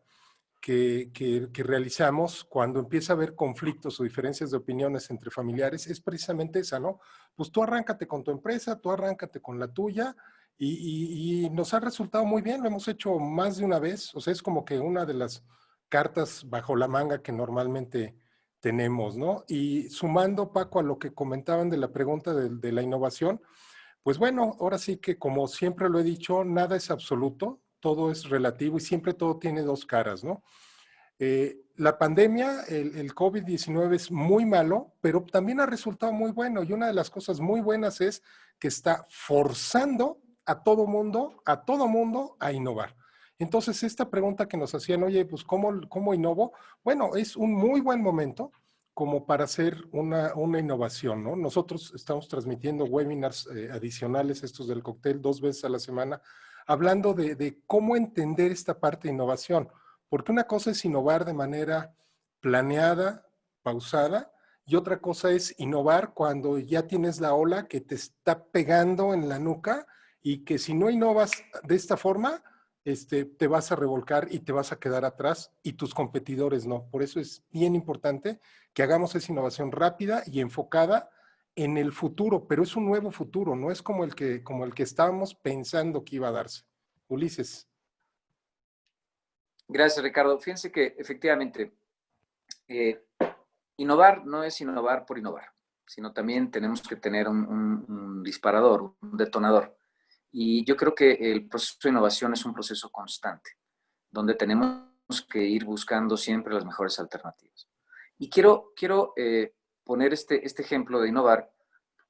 que realizamos cuando empieza a haber conflictos o diferencias de opiniones entre familiares es precisamente esa, ¿no? Pues tú arráncate con tu empresa, tú arráncate con la tuya y nos ha resultado muy bien, lo hemos hecho más de una vez, o sea, es como que una de las cartas bajo la manga que normalmente tenemos, ¿no? Y sumando, Paco, a lo que comentaban de la pregunta de la innovación, pues bueno, ahora sí que como siempre lo he dicho, nada es absoluto. todo es relativo y siempre todo tiene dos caras, ¿no? La pandemia, el COVID-19 es muy malo, pero también ha resultado muy bueno. Y una de las cosas muy buenas es que está forzando a todo mundo a innovar. Entonces, esta pregunta que nos hacían, oye, pues, ¿cómo innovo? Bueno, es un muy buen momento como para hacer una innovación, ¿no? Nosotros estamos transmitiendo webinars adicionales, estos del cóctel, 2 veces a la semana, hablando de cómo entender esta parte de innovación. Porque una cosa es innovar de manera planeada, pausada, y otra cosa es innovar cuando ya tienes la ola que te está pegando en la nuca y que si no innovas de esta forma, te vas a revolcar y te vas a quedar atrás y tus competidores no. Por eso es bien importante que hagamos esa innovación rápida y enfocada en el futuro, pero es un nuevo futuro, no es como el que estábamos pensando que iba a darse. Ulises. Gracias, Ricardo. Fíjense que efectivamente innovar no es innovar por innovar, sino también tenemos que tener un disparador, un detonador. Y yo creo que el proceso de innovación es un proceso constante, donde tenemos que ir buscando siempre las mejores alternativas. Y quiero poner este ejemplo de innovar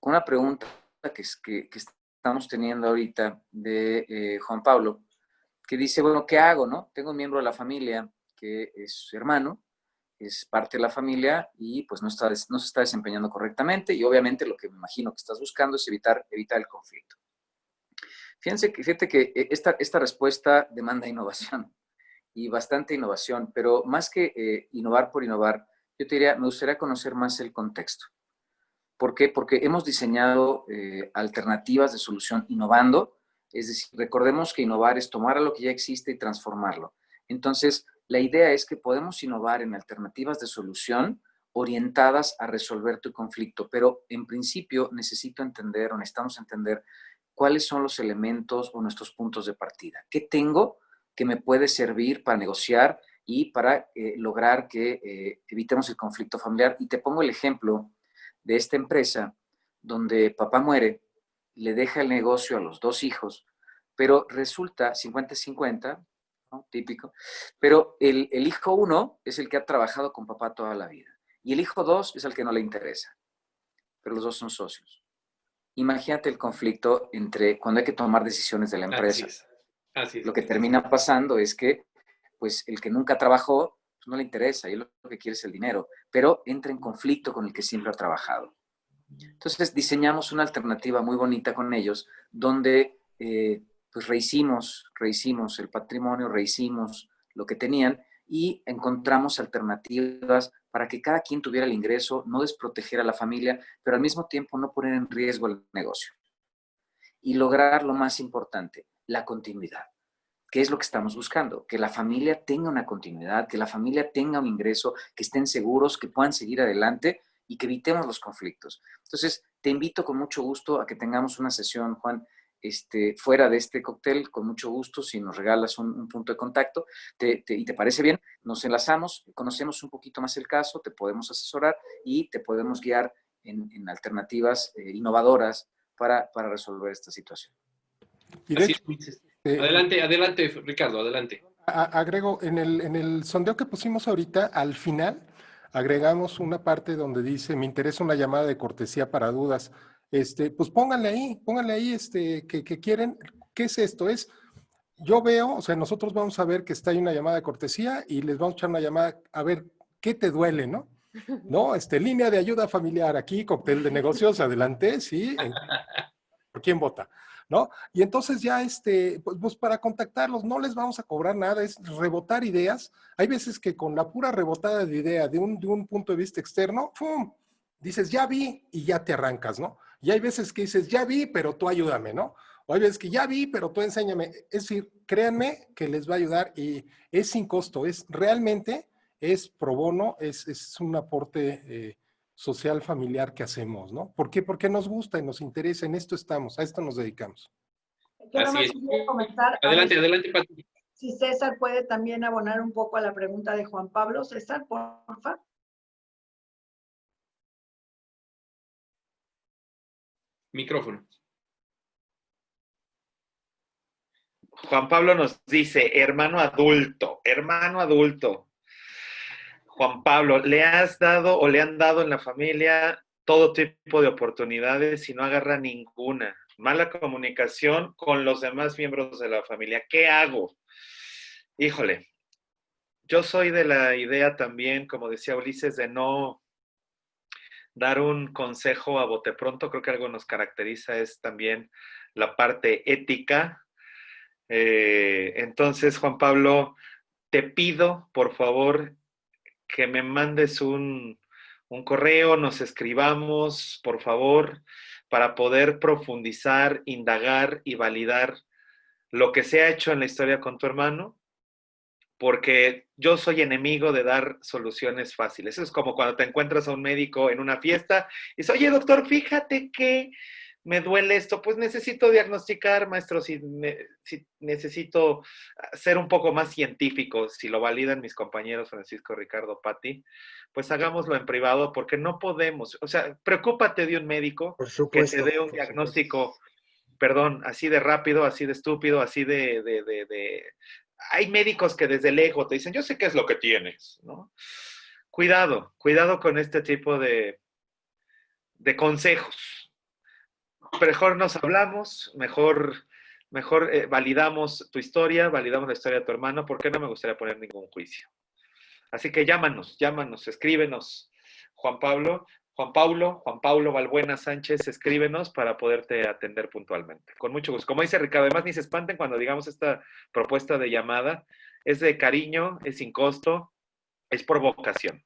con una pregunta que estamos teniendo ahorita de Juan Pablo, que dice, bueno, ¿qué hago, no? Tengo un miembro de la familia que es hermano, es parte de la familia y pues no se está desempeñando correctamente y obviamente lo que me imagino que estás buscando es evitar el conflicto. Fíjate que esta respuesta demanda innovación y bastante innovación, pero más que innovar por innovar, yo te diría, me gustaría conocer más el contexto. ¿Por qué? Porque hemos diseñado alternativas de solución innovando, es decir, recordemos que innovar es tomar a lo que ya existe y transformarlo. Entonces, la idea es que podemos innovar en alternativas de solución orientadas a resolver tu conflicto, pero en principio necesitamos entender cuáles son los elementos o nuestros puntos de partida. ¿Qué tengo que me puede servir para negociar y para lograr que evitemos el conflicto familiar? Y te pongo el ejemplo de esta empresa donde papá muere, le deja el negocio a los 2 hijos, pero resulta 50-50, ¿no? Típico, pero el hijo 1 es el que ha trabajado con papá toda la vida y el hijo 2 es el que no le interesa, pero los 2 son socios. Imagínate el conflicto entre cuando hay que tomar decisiones de la empresa. Así es. Lo que termina pasando es que pues el que nunca trabajó pues, no le interesa y lo que quiere es el dinero, pero entra en conflicto con el que siempre ha trabajado. Entonces diseñamos una alternativa muy bonita con ellos, donde pues rehicimos el patrimonio, rehicimos lo que tenían y encontramos alternativas para que cada quien tuviera el ingreso, no desproteger a la familia, pero al mismo tiempo no poner en riesgo el negocio. Y lograr lo más importante, la continuidad. ¿Qué es lo que estamos buscando? Que la familia tenga una continuidad, que la familia tenga un ingreso, que estén seguros, que puedan seguir adelante y que evitemos los conflictos. Entonces, te invito con mucho gusto a que tengamos una sesión, Juan, fuera de este cóctel, con mucho gusto, si nos regalas un punto de contacto y te parece bien, nos enlazamos, conocemos un poquito más el caso, te podemos asesorar y te podemos guiar en alternativas innovadoras para resolver esta situación. Y de hecho, Adelante, Ricardo, adelante. Agrego, en el sondeo que pusimos ahorita, al final, agregamos una parte donde dice, me interesa una llamada de cortesía para dudas. Pues pónganle ahí, que quieren, ¿qué es esto? Yo veo, o sea, nosotros vamos a ver que está ahí una llamada de cortesía y les vamos a echar una llamada, a ver, ¿qué te duele, no? ¿No? Línea de ayuda familiar, aquí, cóctel de negocios, adelante, sí. ¿Por quién vota? ¿No? Y entonces ya, pues para contactarlos no les vamos a cobrar nada, es rebotar ideas. Hay veces que con la pura rebotada de idea de un punto de vista externo, ¡fum! Dices, ya vi y ya te arrancas, ¿no? Y hay veces que dices, ya vi, pero tú ayúdame, ¿no? O hay veces que ya vi, pero tú enséñame. Es decir, créanme que les va a ayudar y es sin costo, realmente es pro bono, es un aporte social familiar que hacemos, ¿no? ¿Por qué? Porque nos gusta y nos interesa, en esto estamos, a esto nos dedicamos. Yo nada Así más es. quería comentar, Adelante, Pati. si César puede también abonar un poco a la pregunta de Juan Pablo. César, porfa. Micrófono. Juan Pablo nos dice, hermano adulto, hermano adulto. Juan Pablo, ¿le has dado o le han dado en la familia todo tipo de oportunidades y no agarra ninguna? Mala comunicación con los demás miembros de la familia. ¿Qué hago? Híjole, yo soy de la idea también, como decía Ulises, de no dar un consejo a bote pronto. Creo que algo nos caracteriza es también la parte ética. Entonces, Juan Pablo, te pido, por favor, que me mandes un correo, nos escribamos, por favor, para poder profundizar, indagar y validar lo que se ha hecho en la historia con tu hermano, porque yo soy enemigo de dar soluciones fáciles. Eso es como cuando te encuentras a un médico en una fiesta y dices, oye, doctor, fíjate que me duele esto, pues necesito diagnosticar, maestro, si necesito ser un poco más científico, si lo validan mis compañeros Francisco, Ricardo, Pati, pues hagámoslo en privado porque no podemos, o sea, preocúpate de un médico Por que supuesto, te dé un diagnóstico, perdón, así de rápido, así de estúpido, así de... Hay médicos que desde lejos te dicen, yo sé qué es lo que tienes, ¿no? Cuidado, cuidado con este tipo de consejos. Mejor nos hablamos, mejor validamos tu historia, validamos la historia de tu hermano, porque no me gustaría poner ningún juicio. Así que llámanos, escríbenos, Juan Paulo Balbuena Sánchez, escríbenos para poderte atender puntualmente. Con mucho gusto. Como dice Ricardo, además ni se espanten cuando digamos esta propuesta de llamada, es de cariño, es sin costo, es por vocación.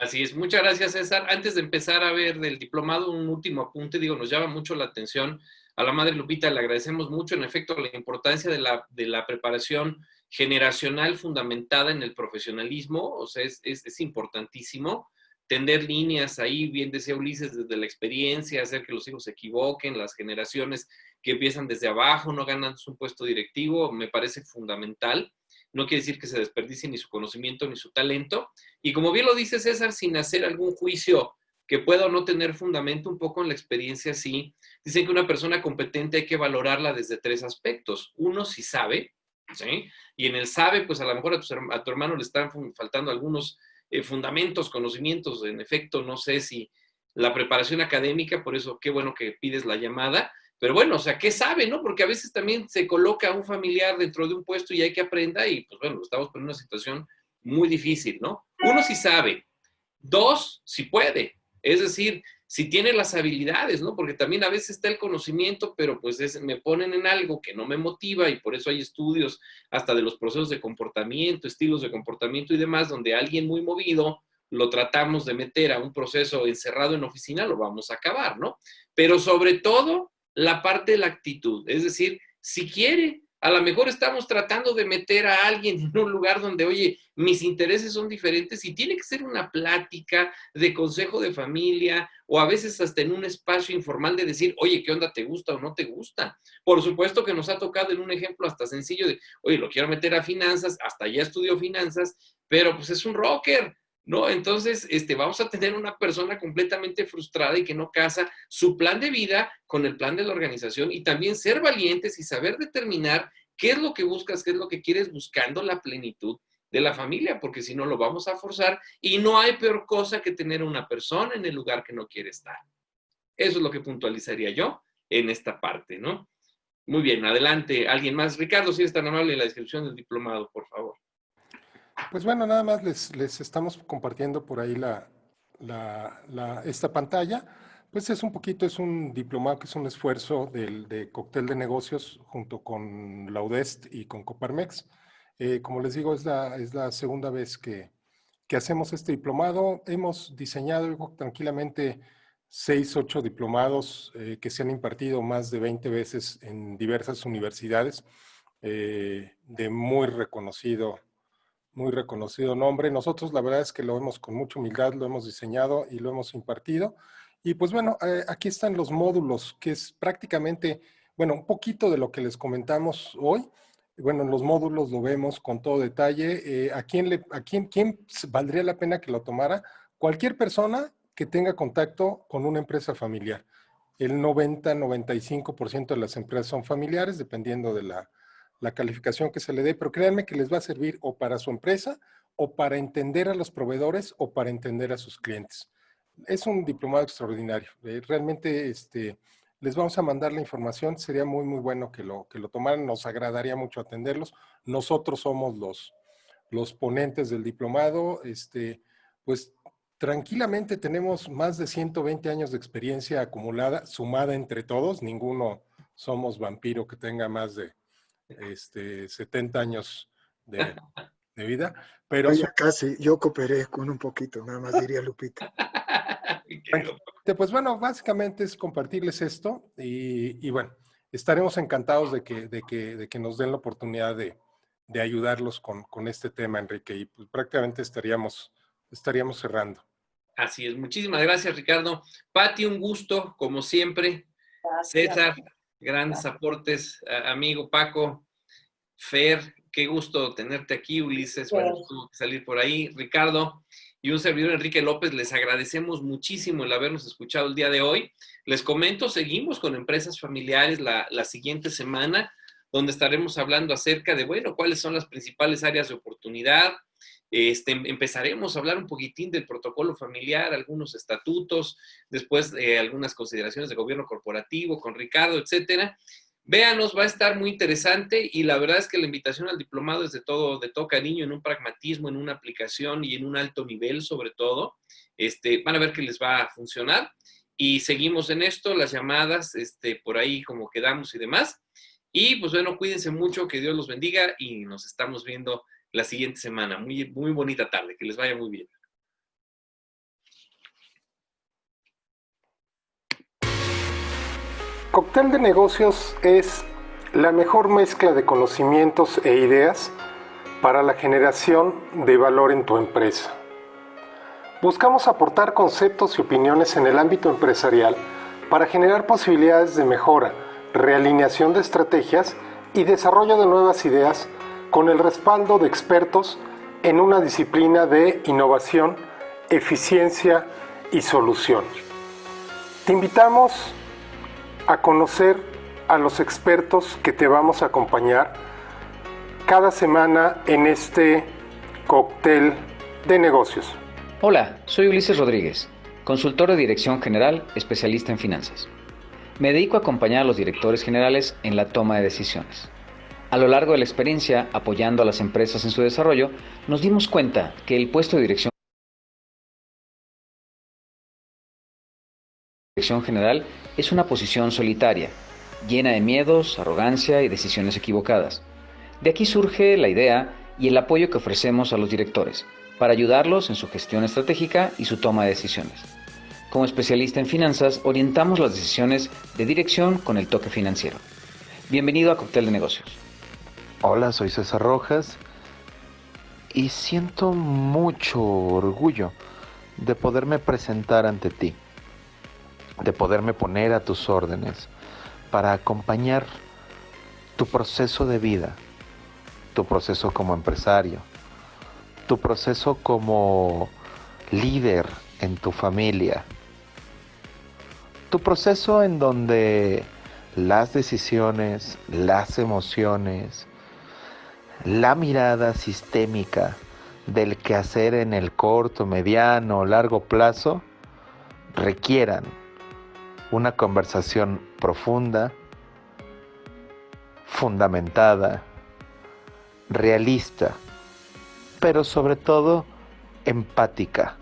Así es, muchas gracias, César. Antes de empezar a ver del diplomado, un último apunte, digo, nos llama mucho la atención. A la madre Lupita le agradecemos mucho, en efecto, la importancia de la preparación generacional fundamentada en el profesionalismo, o sea, es importantísimo. Tender líneas ahí, bien decía Ulises, desde la experiencia, hacer que los hijos se equivoquen, las generaciones que empiezan desde abajo, no ganan un puesto directivo, me parece fundamental. No quiere decir que se desperdicie ni su conocimiento ni su talento. Y como bien lo dice César, sin hacer algún juicio que pueda o no tener fundamento, un poco en la experiencia sí. Dicen que una persona competente hay que valorarla desde tres aspectos. Uno, si sabe, ¿sí? Y en el sabe, pues a lo mejor a tu hermano le están faltando algunos fundamentos, conocimientos. En efecto, no sé si la preparación académica, por eso qué bueno que pides la llamada. Pero bueno, o sea, ¿qué sabe, no? Porque a veces también se coloca un familiar dentro de un puesto y hay que aprenda y, pues bueno, estamos en una situación muy difícil, ¿no? Uno, si sabe. Dos, si puede. Es decir, si tiene las habilidades, ¿no? Porque también a veces está el conocimiento, pero pues me ponen en algo que no me motiva y por eso hay estudios hasta de los procesos de comportamiento, estilos de comportamiento y demás, donde alguien muy movido lo tratamos de meter a un proceso encerrado en oficina, lo vamos a acabar, ¿no? Pero sobre todo la parte de la actitud, es decir, si quiere, a lo mejor estamos tratando de meter a alguien en un lugar donde, oye, mis intereses son diferentes y tiene que ser una plática de consejo de familia o a veces hasta en un espacio informal de decir, oye, ¿qué onda? ¿Te gusta o no te gusta? Por supuesto que nos ha tocado en un ejemplo hasta sencillo de, oye, lo quiero meter a finanzas, hasta ya estudió finanzas, pero pues es un rocker, ¿no? Entonces, vamos a tener una persona completamente frustrada y que no casa su plan de vida con el plan de la organización y también ser valientes y saber determinar qué es lo que buscas, qué es lo que quieres buscando la plenitud de la familia, porque si no lo vamos a forzar y no hay peor cosa que tener una persona en el lugar que no quiere estar. Eso es lo que puntualizaría yo en esta parte, ¿no? Muy bien, adelante. ¿Alguien más? Ricardo, si eres tan amable en la descripción del diplomado, por favor. Pues bueno, nada más les estamos compartiendo por ahí esta pantalla. Pues es un diplomado que es un esfuerzo de Cóctel de Negocios junto con la UDEST y con Coparmex. Como les digo, es la segunda vez que hacemos este diplomado. Hemos diseñado tranquilamente 6, 8 diplomados que se han impartido más de 20 veces en diversas universidades de muy reconocido nombre. Nosotros la verdad es que lo hemos con mucha humildad, lo hemos diseñado y lo hemos impartido. Y pues bueno, aquí están los módulos, que es prácticamente, bueno, un poquito de lo que les comentamos hoy. Bueno, en los módulos lo vemos con todo detalle. ¿Quién valdría la pena que lo tomara? Cualquier persona que tenga contacto con una empresa familiar. el 90-95% de las empresas son familiares, dependiendo de la calificación que se le dé, pero créanme que les va a servir o para su empresa, o para entender a los proveedores, o para entender a sus clientes. Es un diplomado extraordinario. Realmente les vamos a mandar la información. Sería muy, muy bueno que lo tomaran. Nos agradaría mucho atenderlos. Nosotros somos los ponentes del diplomado. Pues tranquilamente tenemos más de 120 años de experiencia acumulada, sumada entre todos. Ninguno somos vampiro que tenga más de 70 años de vida. Pero oye, casi, yo cooperé con un poquito, nada más diría Lupita. Pues bueno, básicamente es compartirles esto y bueno, estaremos encantados de que nos den la oportunidad de ayudarlos con este tema, Enrique, y pues prácticamente estaríamos cerrando. Así es, muchísimas gracias, Ricardo. Pati, un gusto, como siempre. Gracias. César, grandes aportes. Amigo Paco, Fer, qué gusto tenerte aquí. Ulises, bueno, tuvo que salir por ahí. Ricardo y un servidor, Enrique López, les agradecemos muchísimo el habernos escuchado el día de hoy. Les comento, seguimos con empresas familiares la siguiente semana, donde estaremos hablando acerca de, bueno, cuáles son las principales áreas de oportunidad. Empezaremos a hablar un poquitín del protocolo familiar, algunos estatutos, después algunas consideraciones de gobierno corporativo con Ricardo, etcétera. Véanos, va a estar muy interesante y la verdad es que la invitación al diplomado es de todo cariño, en un pragmatismo, en una aplicación y en un alto nivel sobre todo. Van a ver que les va a funcionar y seguimos en esto, las llamadas, por ahí como quedamos y demás. Y pues bueno, cuídense mucho, que Dios los bendiga y nos estamos viendo la siguiente semana. Muy, muy bonita tarde, que les vaya muy bien. Cóctel de Negocios es la mejor mezcla de conocimientos e ideas para la generación de valor en tu empresa. Buscamos aportar conceptos y opiniones en el ámbito empresarial para generar posibilidades de mejora, realineación de estrategias y desarrollo de nuevas ideas con el respaldo de expertos en una disciplina de innovación, eficiencia y solución. Te invitamos a conocer a los expertos que te vamos a acompañar cada semana en este Cóctel de Negocios. Hola, soy Ulises Rodríguez, consultor de Dirección General, especialista en finanzas. Me dedico a acompañar a los directores generales en la toma de decisiones. A lo largo de la experiencia, apoyando a las empresas en su desarrollo, nos dimos cuenta que el puesto de dirección general es una posición solitaria, llena de miedos, arrogancia y decisiones equivocadas. De aquí surge la idea y el apoyo que ofrecemos a los directores para ayudarlos en su gestión estratégica y su toma de decisiones. Como especialista en finanzas, orientamos las decisiones de dirección con el toque financiero. Bienvenido a Cóctel de Negocios. Hola, soy César Rojas y siento mucho orgullo de poderme presentar ante ti, de poderme poner a tus órdenes para acompañar tu proceso de vida, tu proceso como empresario, tu proceso como líder en tu familia, tu proceso en donde las decisiones, las emociones, la mirada sistémica del quehacer en el corto, mediano o largo plazo requieran una conversación profunda, fundamentada, realista, pero sobre todo empática,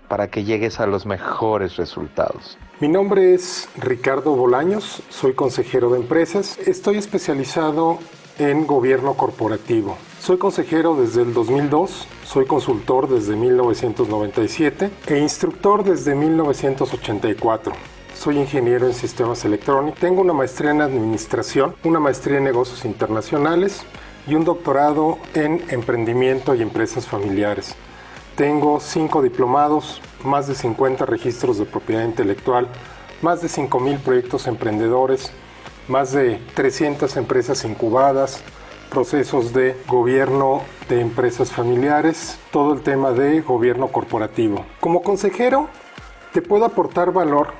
para que llegues a los mejores resultados. Mi nombre es Ricardo Bolaños, soy consejero de empresas. Estoy especializado en gobierno corporativo. Soy consejero desde el 2002, soy consultor desde 1997 e instructor desde 1984. Soy ingeniero en sistemas electrónicos, tengo una maestría en administración, una maestría en negocios internacionales y un doctorado en emprendimiento y empresas familiares. Tengo 5 diplomados, más de 50 registros de propiedad intelectual, más de 5,000 proyectos emprendedores, más de 300 empresas incubadas, procesos de gobierno de empresas familiares, todo el tema de gobierno corporativo. Como consejero, te puedo aportar valor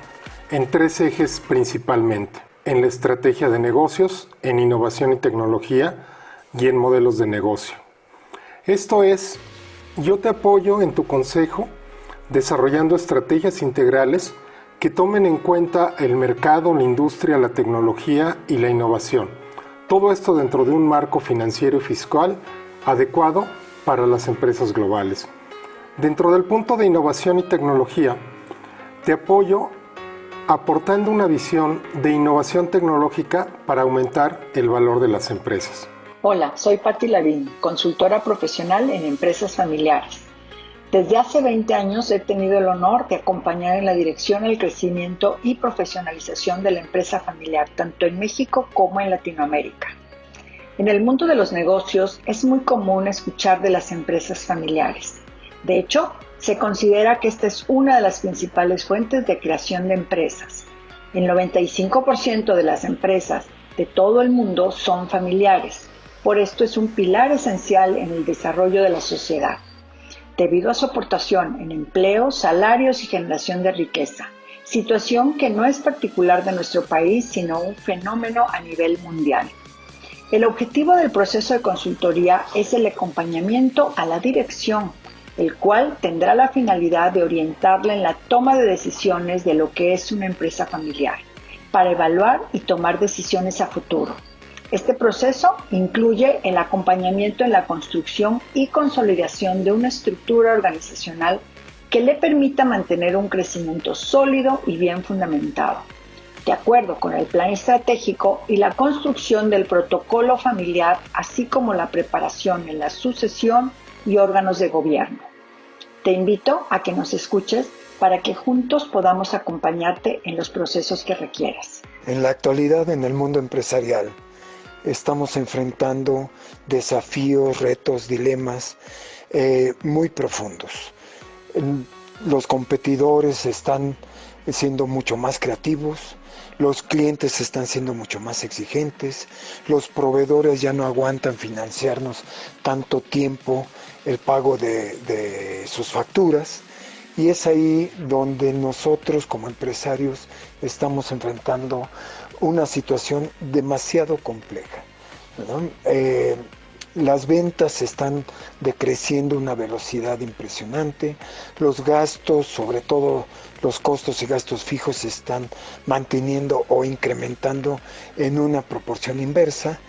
en 3 ejes principalmente: en la estrategia de negocios, en innovación y tecnología y en modelos de negocio. Esto es, yo te apoyo en tu consejo desarrollando estrategias integrales que tomen en cuenta el mercado, la industria, la tecnología y la innovación. Todo esto dentro de un marco financiero y fiscal adecuado para las empresas globales. Dentro del punto de innovación y tecnología, te apoyo aportando una visión de innovación tecnológica para aumentar el valor de las empresas. Hola, soy Patti Lavín, consultora profesional en empresas familiares. Desde hace 20 años he tenido el honor de acompañar en la dirección, el crecimiento y profesionalización de la empresa familiar, tanto en México como en Latinoamérica. En el mundo de los negocios es muy común escuchar de las empresas familiares. De hecho, se considera que esta es una de las principales fuentes de creación de empresas. El 95% de las empresas de todo el mundo son familiares. Por esto es un pilar esencial en el desarrollo de la sociedad, debido a su aportación en empleo, salarios y generación de riqueza, situación que no es particular de nuestro país, sino un fenómeno a nivel mundial. El objetivo del proceso de consultoría es el acompañamiento a la dirección, el cual tendrá la finalidad de orientarla en la toma de decisiones de lo que es una empresa familiar, para evaluar y tomar decisiones a futuro. Este proceso incluye el acompañamiento en la construcción y consolidación de una estructura organizacional que le permita mantener un crecimiento sólido y bien fundamentado, de acuerdo con el plan estratégico y la construcción del protocolo familiar, así como la preparación en la sucesión y órganos de gobierno. Te invito a que nos escuches para que juntos podamos acompañarte en los procesos que requieras. En la actualidad, en el mundo empresarial, estamos enfrentando desafíos, retos, dilemas muy profundos. Los competidores están siendo mucho más creativos, los clientes están siendo mucho más exigentes, los proveedores ya no aguantan financiarnos tanto tiempo el pago de sus facturas, y es ahí donde nosotros como empresarios estamos enfrentando una situación demasiado compleja, ¿verdad? Las ventas están decreciendo a una velocidad impresionante, los gastos, sobre todo los costos y gastos fijos, se están manteniendo o incrementando en una proporción inversa.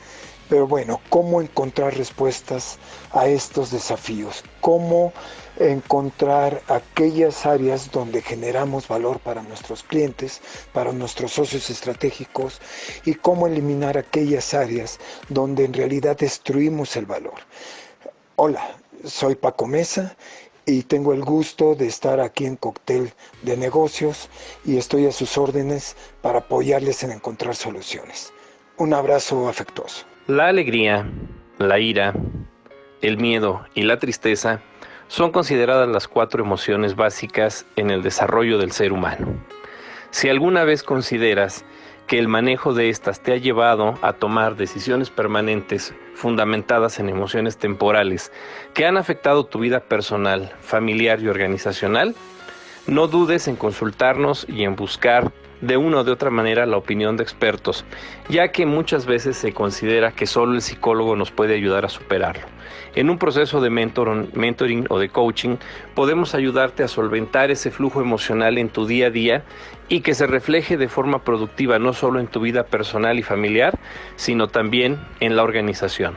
Pero bueno, ¿cómo encontrar respuestas a estos desafíos? ¿Cómo encontrar aquellas áreas donde generamos valor para nuestros clientes, para nuestros socios estratégicos, y cómo eliminar aquellas áreas donde en realidad destruimos el valor? Hola, soy Paco Mesa y tengo el gusto de estar aquí en Cóctel de Negocios y estoy a sus órdenes para apoyarles en encontrar soluciones. Un abrazo afectuoso. La alegría, la ira, el miedo y la tristeza son consideradas las 4 emociones básicas en el desarrollo del ser humano. Si alguna vez consideras que el manejo de estas te ha llevado a tomar decisiones permanentes fundamentadas en emociones temporales que han afectado tu vida personal, familiar y organizacional, no dudes en consultarnos y en buscar de una o de otra manera la opinión de expertos, ya que muchas veces se considera que solo el psicólogo nos puede ayudar a superarlo. En un proceso de mentoring o de coaching podemos ayudarte a solventar ese flujo emocional en tu día a día y que se refleje de forma productiva no solo en tu vida personal y familiar, sino también en la organización.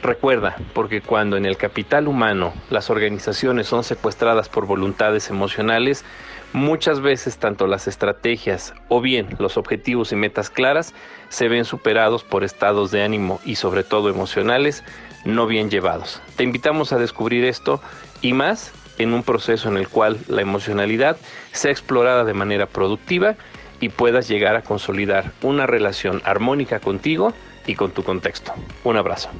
Recuerda, porque cuando en el capital humano las organizaciones son secuestradas por voluntades emocionales, muchas veces tanto las estrategias o bien los objetivos y metas claras se ven superados por estados de ánimo y sobre todo emocionales no bien llevados. Te invitamos a descubrir esto y más en un proceso en el cual la emocionalidad sea explorada de manera productiva y puedas llegar a consolidar una relación armónica contigo y con tu contexto. Un abrazo.